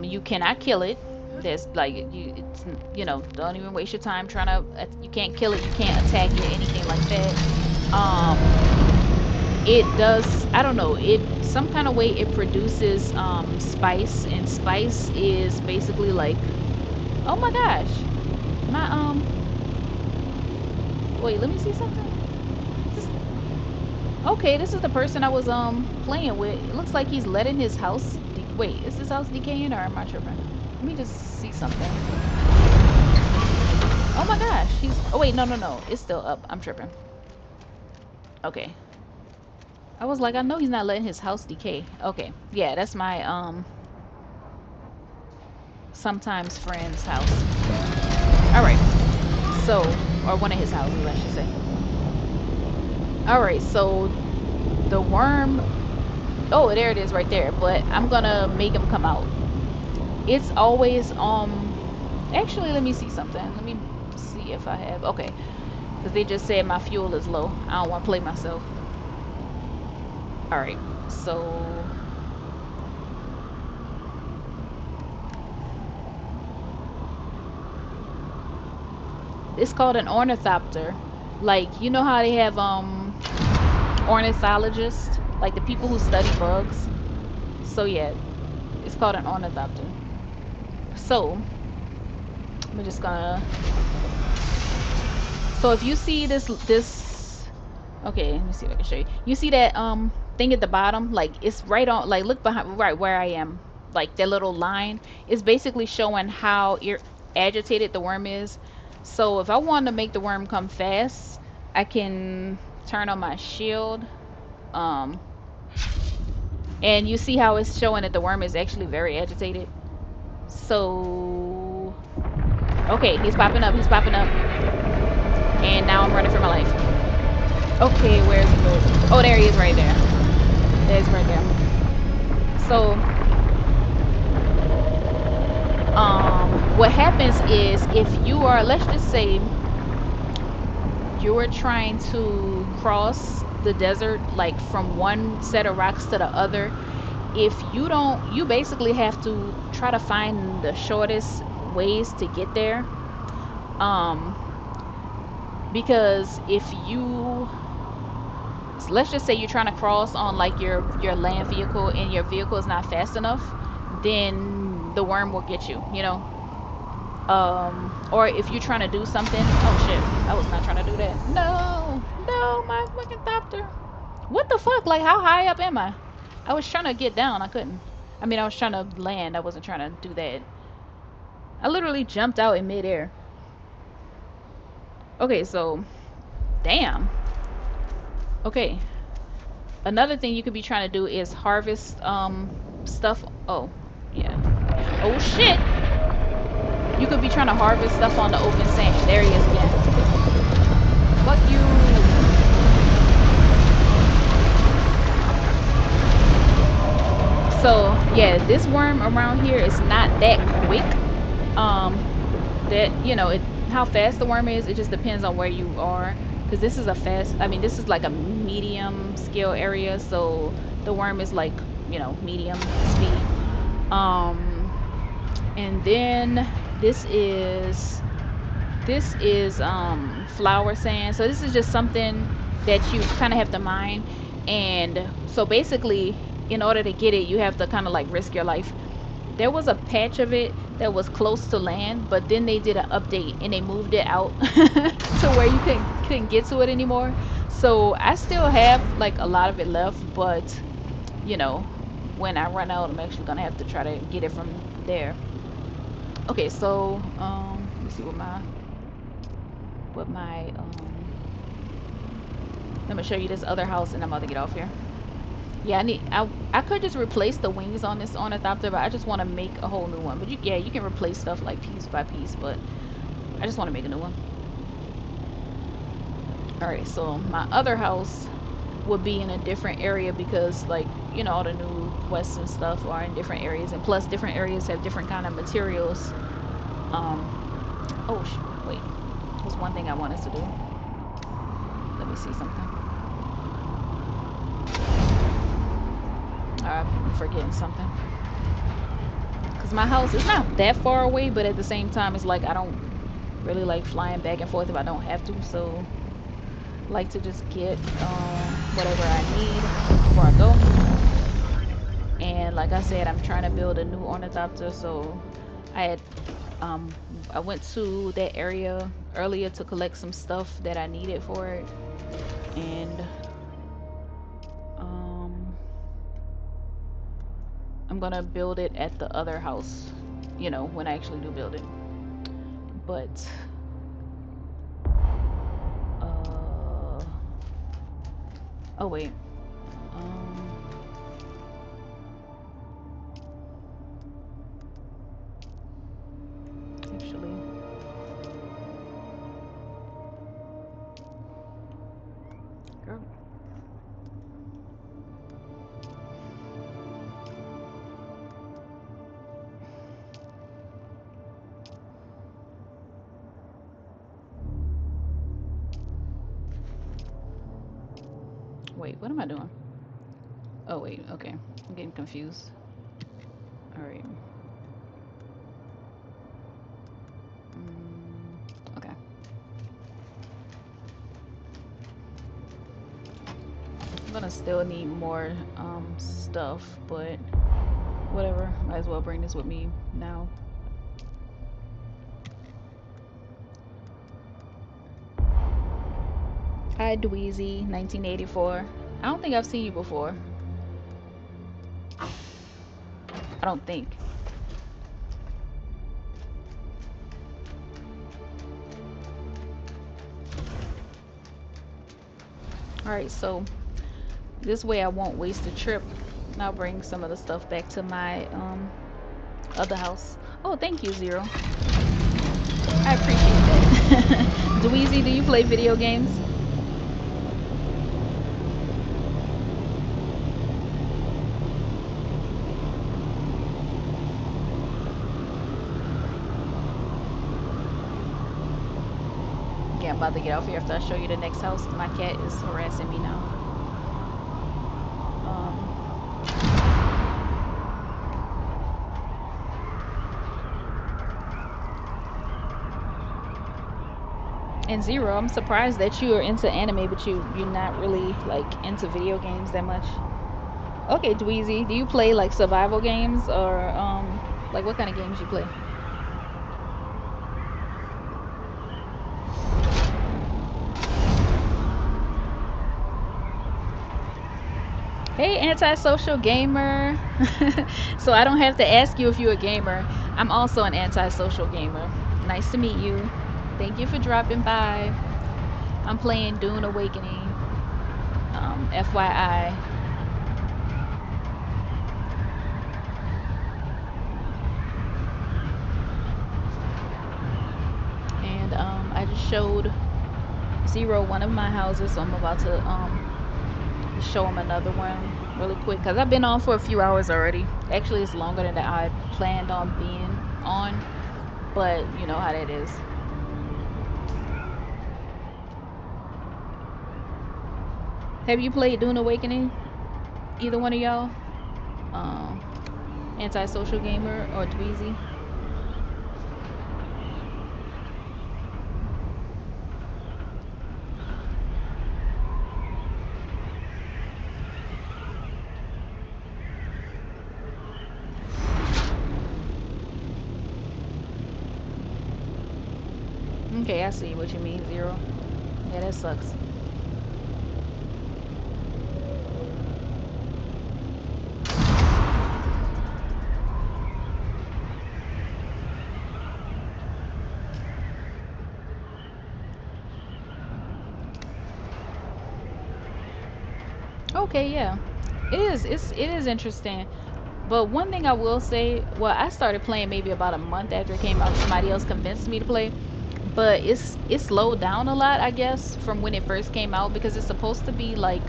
you cannot kill it. There's like, it's, you know, don't even waste your time trying to, you can't kill it, you can't attack it, anything like that. It does, I don't know, it, some kind of way it produces spice, and spice is basically like, oh my gosh, my wait, let me see something. Okay, this is the person I was playing with. It looks like he's letting his house wait, is this house decaying, or am I tripping? Let me just see something. Oh my gosh, he's, oh wait, no, it's still up. I'm tripping. Okay, I was like, I know he's not letting his house decay. Okay, yeah, that's my sometimes friend's house. Alright, so, or one of his houses, I should say. Alright, so the worm, oh, there it is right there, but I'm gonna make him come out. It's always actually, let me see something. Let me see if I have, okay, because they just said my fuel is low. I don't want to play myself. Alright, so it's called an ornithopter. Like, you know how they have ornithologists, like the people who study bugs. So yeah, it's called an ornithopter. So I'm just gonna, so if you see this okay, let me see if I can show you. You see that thing at the bottom, like it's right on, like look behind, right where I am, like that little line is basically showing how agitated the worm is. So if I want to make the worm come fast, I can turn on my shield, and you see how it's showing that the worm is actually very agitated. So okay, he's popping up, and now I'm running for my life. Okay, where's he going? Oh, there he is, right there. There's right there. So what happens is, if you are, let's just say you're trying to cross the desert, like from one set of rocks to the other, if you don't, you basically have to try to find the shortest ways to get there, because if you, let's just say you're trying to cross on like your land vehicle, and your vehicle is not fast enough, then the worm will get you, you know. Or if you're trying to do something, oh shit, I was not trying to do that. No, my fucking thopter. What the fuck? Like, how high up am I? I was trying to get down, I couldn't. I mean, I was trying to land, I wasn't trying to do that. I literally jumped out in midair. Okay, so damn. Okay, Another thing you could be trying to do is harvest stuff. Oh, yeah. Oh shit! You could be trying to harvest stuff on the open sand. There he is again. Fuck you. So yeah, this worm around here is not that quick. That it how fast the worm is, it just depends on where you are. Because this is a fast, I mean, this is like a medium scale area, so the worm is like medium speed. And then this is flower sand. So this is just something that you kind of have to mine. And so basically, in order to get it, you have to kind of like risk your life. There was a patch of it that was close to land, but then they did an update and they moved it out to where you couldn't get to it anymore. So I still have like a lot of it left, but when I run out, I'm actually gonna have to try to get it from there. Okay, so let me see what my let me show you this other house and I'm about to get off here. Yeah, I could just replace the wings on this ornithopter, but I just want to make a whole new one. But you can replace stuff like piece by piece, but I just want to make a new one. Alright, so my other house would be in a different area because like, all the new quests and stuff are in different areas, and plus different areas have different kind of materials. Oh wait, there's one thing I wanted to do. Let me see something. I'm forgetting something. Because my house is not that far away, but at the same time, it's like I don't really like flying back and forth if I don't have to. So, I like to just get whatever I need before I go. And like I said, I'm trying to build a new ornithopter. So, I went to that area earlier to collect some stuff that I needed for it. And I'm gonna build it at the other house, when I actually do build it. But oh wait, actually, girl. Wait, what am I doing? Oh wait, okay. I'm getting confused. Alright. Okay. I'm gonna still need more stuff, but whatever. Might as well bring this with me now. Hi Dweezy, 1984. I don't think I've seen you before. I don't think. Alright, so this way I won't waste a trip. And I'll bring some of the stuff back to my other house. Oh, thank you, Zero. I appreciate that. Dweezy, do you play video games? Yeah, I'm about to get off here after I show you the next house. My cat is harassing me now. And Zero, I'm surprised that you are into anime, but you're not really like into video games that much. Okay, Dweezy, do you play like survival games or like what kind of games you play? Hey, antisocial gamer. So I don't have to ask you if you're a gamer. I'm also an antisocial gamer. Nice to meet you. Thank you for dropping by. I'm playing Dune Awakening. FYI. showed Zero one of my houses, so I'm about to show him another one really quick because I've been on for a few hours already. Actually, it's longer than I planned on being on, but you know how that is. Have you played Dune Awakening? Either one of y'all? Um, Antisocial Gamer or Dweezy? Okay, I see what you mean, Zero. Yeah, that sucks. Okay, yeah. It is interesting. But one thing I will say, well, I started playing maybe about a month after it came out. Somebody else convinced me to play. But it's slowed down a lot, I guess, from when it first came out because it's supposed to be like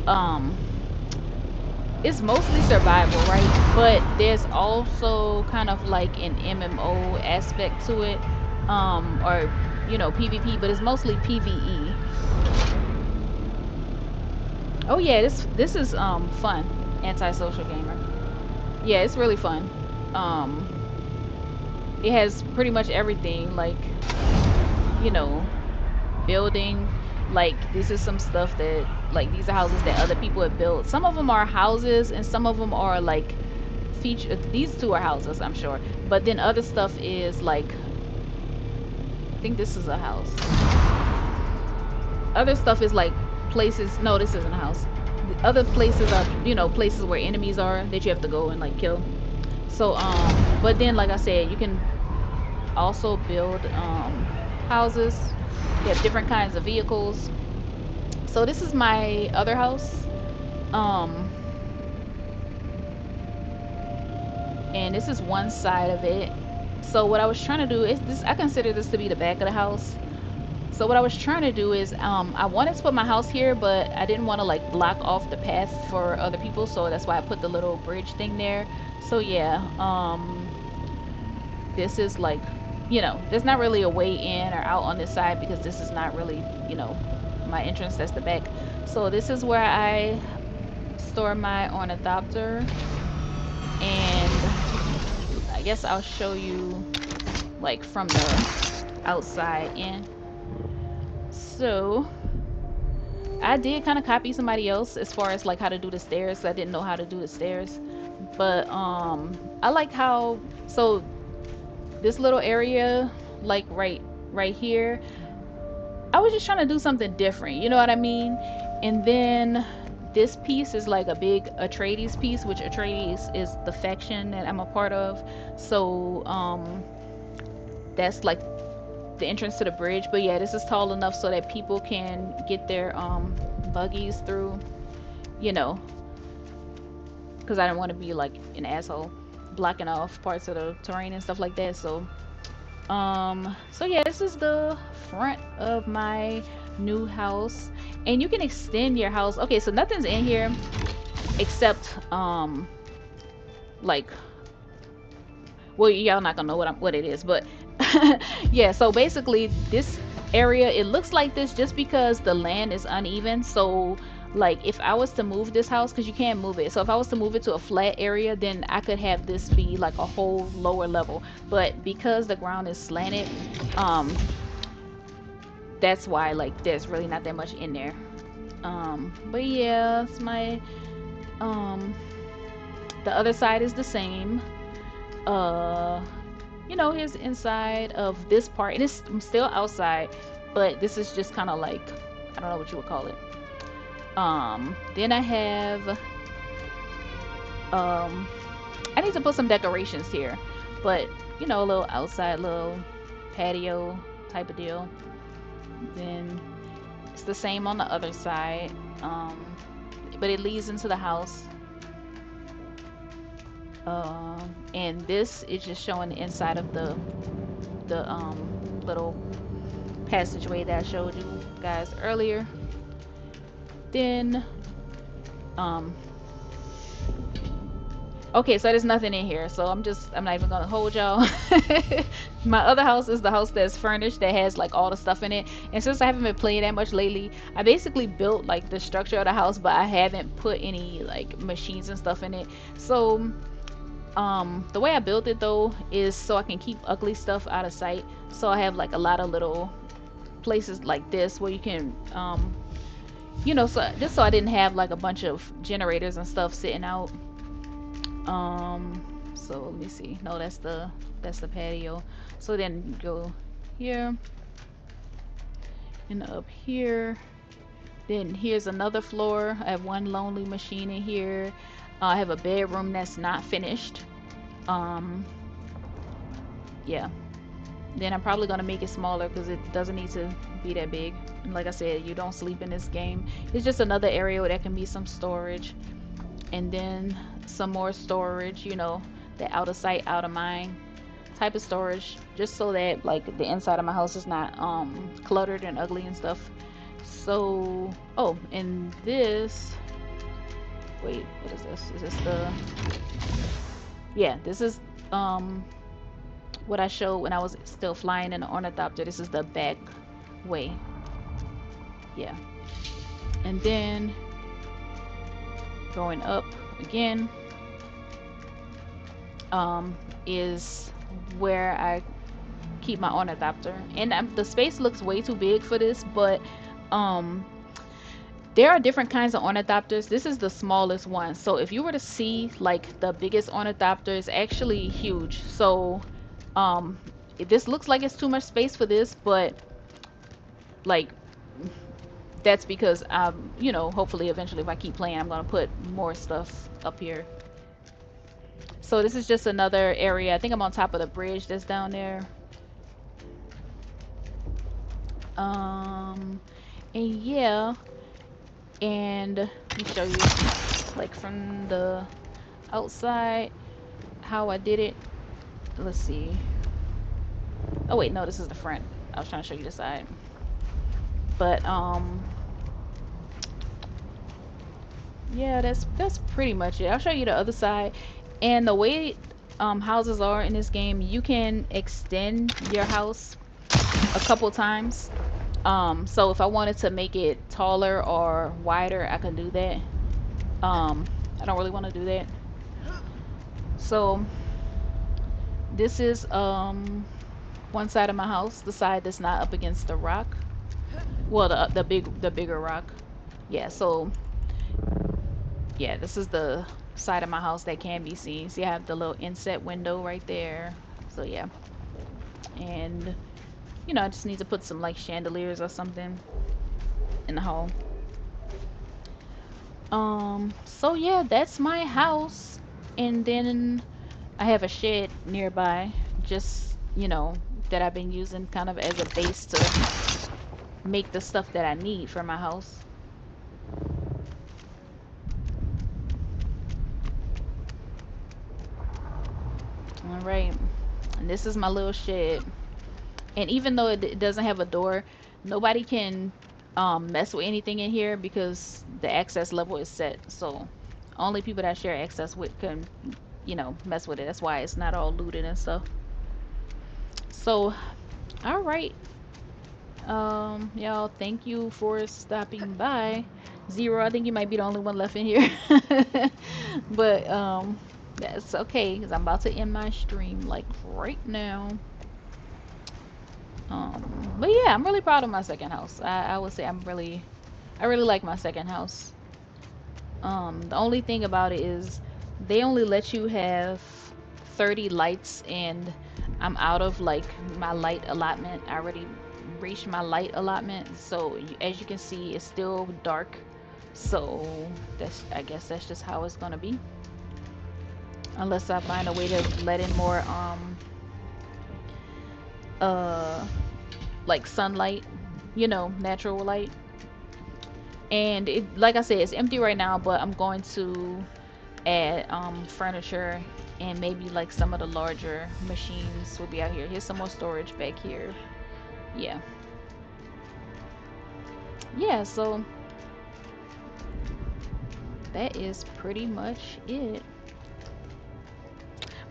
um it's mostly survival, right? But there's also kind of like an MMO aspect to it. Or you know, PvP, but it's mostly PvE. Oh yeah, this is fun. Antisocial gamer. Yeah, it's really fun. Um it has pretty much everything, like, you know, building. Like, this is some stuff that, like, these are houses that other people have built. Some of them are houses and some of them are like feature. These two are houses, I'm sure, but then other stuff is like, I think this is a house. Other stuff is like places. No, this isn't a house. The other places are, you know, places where enemies are that you have to go and like kill. So but then, like I said, you can also build houses. You have different kinds of vehicles. So this is my other house. Um and this is one side of it. So what I was trying to do is this, I consider this to be the back of the house. So what I was trying to do is I wanted to put my house here, but I didn't want to like block off the path for other people, so that's why I put the little bridge thing there. So yeah, this is like, you know, there's not really a way in or out on this side because this is not really, you know, my entrance. That's the back. So this is where I store my ornithopter, and I guess I'll show you like from the outside in. So I did kind of copy somebody else as far as like how to do the stairs. I didn't know how to do the stairs, but I like how, so this little area, like right here, I was just trying to do something different, you know what I mean? And then this piece is like a big Atreides piece, which Atreides is the faction that I'm a part of. So that's like the entrance to the bridge. But yeah, this is tall enough so that people can get their buggies through, you know, because I didn't want to be like an asshole blocking off parts of the terrain and stuff like that. So so yeah, this is the front of my new house, and you can extend your house. Okay, so nothing's in here except like, well, y'all not gonna know what it is, but yeah, so basically this area, it looks like this just because the land is uneven. So like if I was to move this house, because you can't move it, so if I was to move it to a flat area, then I could have this be like a whole lower level. But because the ground is slanted, that's why like there's really not that much in there. But yeah, it's my the other side is the same. You know, here's the inside of this part, and it's still outside, but this is just kind of like, I don't know what you would call it. Then I have I need to put some decorations here, but you know, a little outside little patio type of deal. Then it's the same on the other side, but it leads into the house. And this is just showing the inside of the little passageway that I showed you guys earlier. Then, okay, so there's nothing in here, so I'm not even gonna hold y'all. My other house is the house that's furnished, that has like all the stuff in it. And since I haven't been playing that much lately, I basically built like the structure of the house, but I haven't put any like machines and stuff in it. So the way I built it though is so I can keep ugly stuff out of sight. So I have like a lot of little places like this where you can you know, so just so I didn't have like a bunch of generators and stuff sitting out. So let me see. No, that's the patio. So then you go here and up here. Then here's another floor. I have one lonely machine in here. I have a bedroom that's not finished. Yeah. Then I'm probably gonna make it smaller because it doesn't need to be that big. And like I said, you don't sleep in this game. It's just another area where there can be some storage. And then some more storage, you know, the out of sight, out of mind type of storage, just so that like the inside of my house is not cluttered and ugly and stuff. So, oh, and this, wait, what is this? Is this the, yeah, this is what I showed when I was still flying in the ornithopter. This is the back way. Yeah. And then going up again is where I keep my ornithopter. And the space looks way too big for this, but there are different kinds of ornithopters. This is the smallest one. So if you were to see like the biggest ornithopter, is actually huge. So this looks like it's too much space for this, but like that's because you know, hopefully eventually if I keep playing, I'm gonna put more stuff up here. So this is just another area. I think I'm on top of the bridge that's down there. And yeah, and let me show you like from the outside how I did it. Let's see. Oh wait, no, this is the front. I was trying to show you the side. But yeah, that's pretty much it. I'll show you the other side. And the way houses are in this game, you can extend your house a couple times. So if I wanted to make it taller or wider, I can do that. I don't really want to do that. So this is one side of my house, the side that's not up against the rock. Well, the bigger rock. Yeah, so yeah, this is the side of my house that can be seen. So you have the little inset window right there. So yeah. And you know, I just need to put some like chandeliers or something in the hall. So yeah, that's my house. And then I have a shed nearby, just, you know, that I've been using kind of as a base to make the stuff that I need for my house. All right, and this is my little shed. And even though it doesn't have a door, nobody can mess with anything in here because the access level is set. So only people that I share access with can, you know, mess with it. That's why it's not all looted and stuff. So, all right. Y'all, thank you for stopping by. Zero, I think you might be the only one left in here. But that's okay, because I'm about to end my stream like right now. But yeah, I'm really proud of my second house. I would say I really like my second house. The only thing about it is they only let you have 30 lights, and I'm out of like my light allotment. I already reached my light allotment, so as you can see, it's still dark. So I guess that's just how it's gonna be, unless I find a way to let in more like sunlight, you know, natural light. And it, like I said, it's empty right now, but I'm going to add furniture, and maybe like some of the larger machines will be out here. Here's some more storage back here. Yeah. yeah, so that is pretty much it.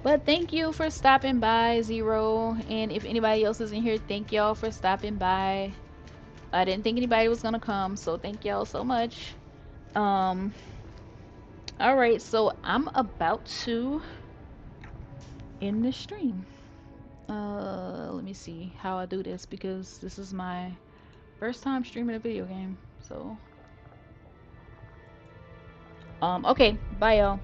But thank you for stopping by, Zero. And if anybody else is in here, thank y'all for stopping by. I didn't think anybody was gonna come, so thank y'all so much. Um, alright, so I'm about to end the stream. Let me see how I do this because this is my first time streaming a video game. So, okay, bye y'all.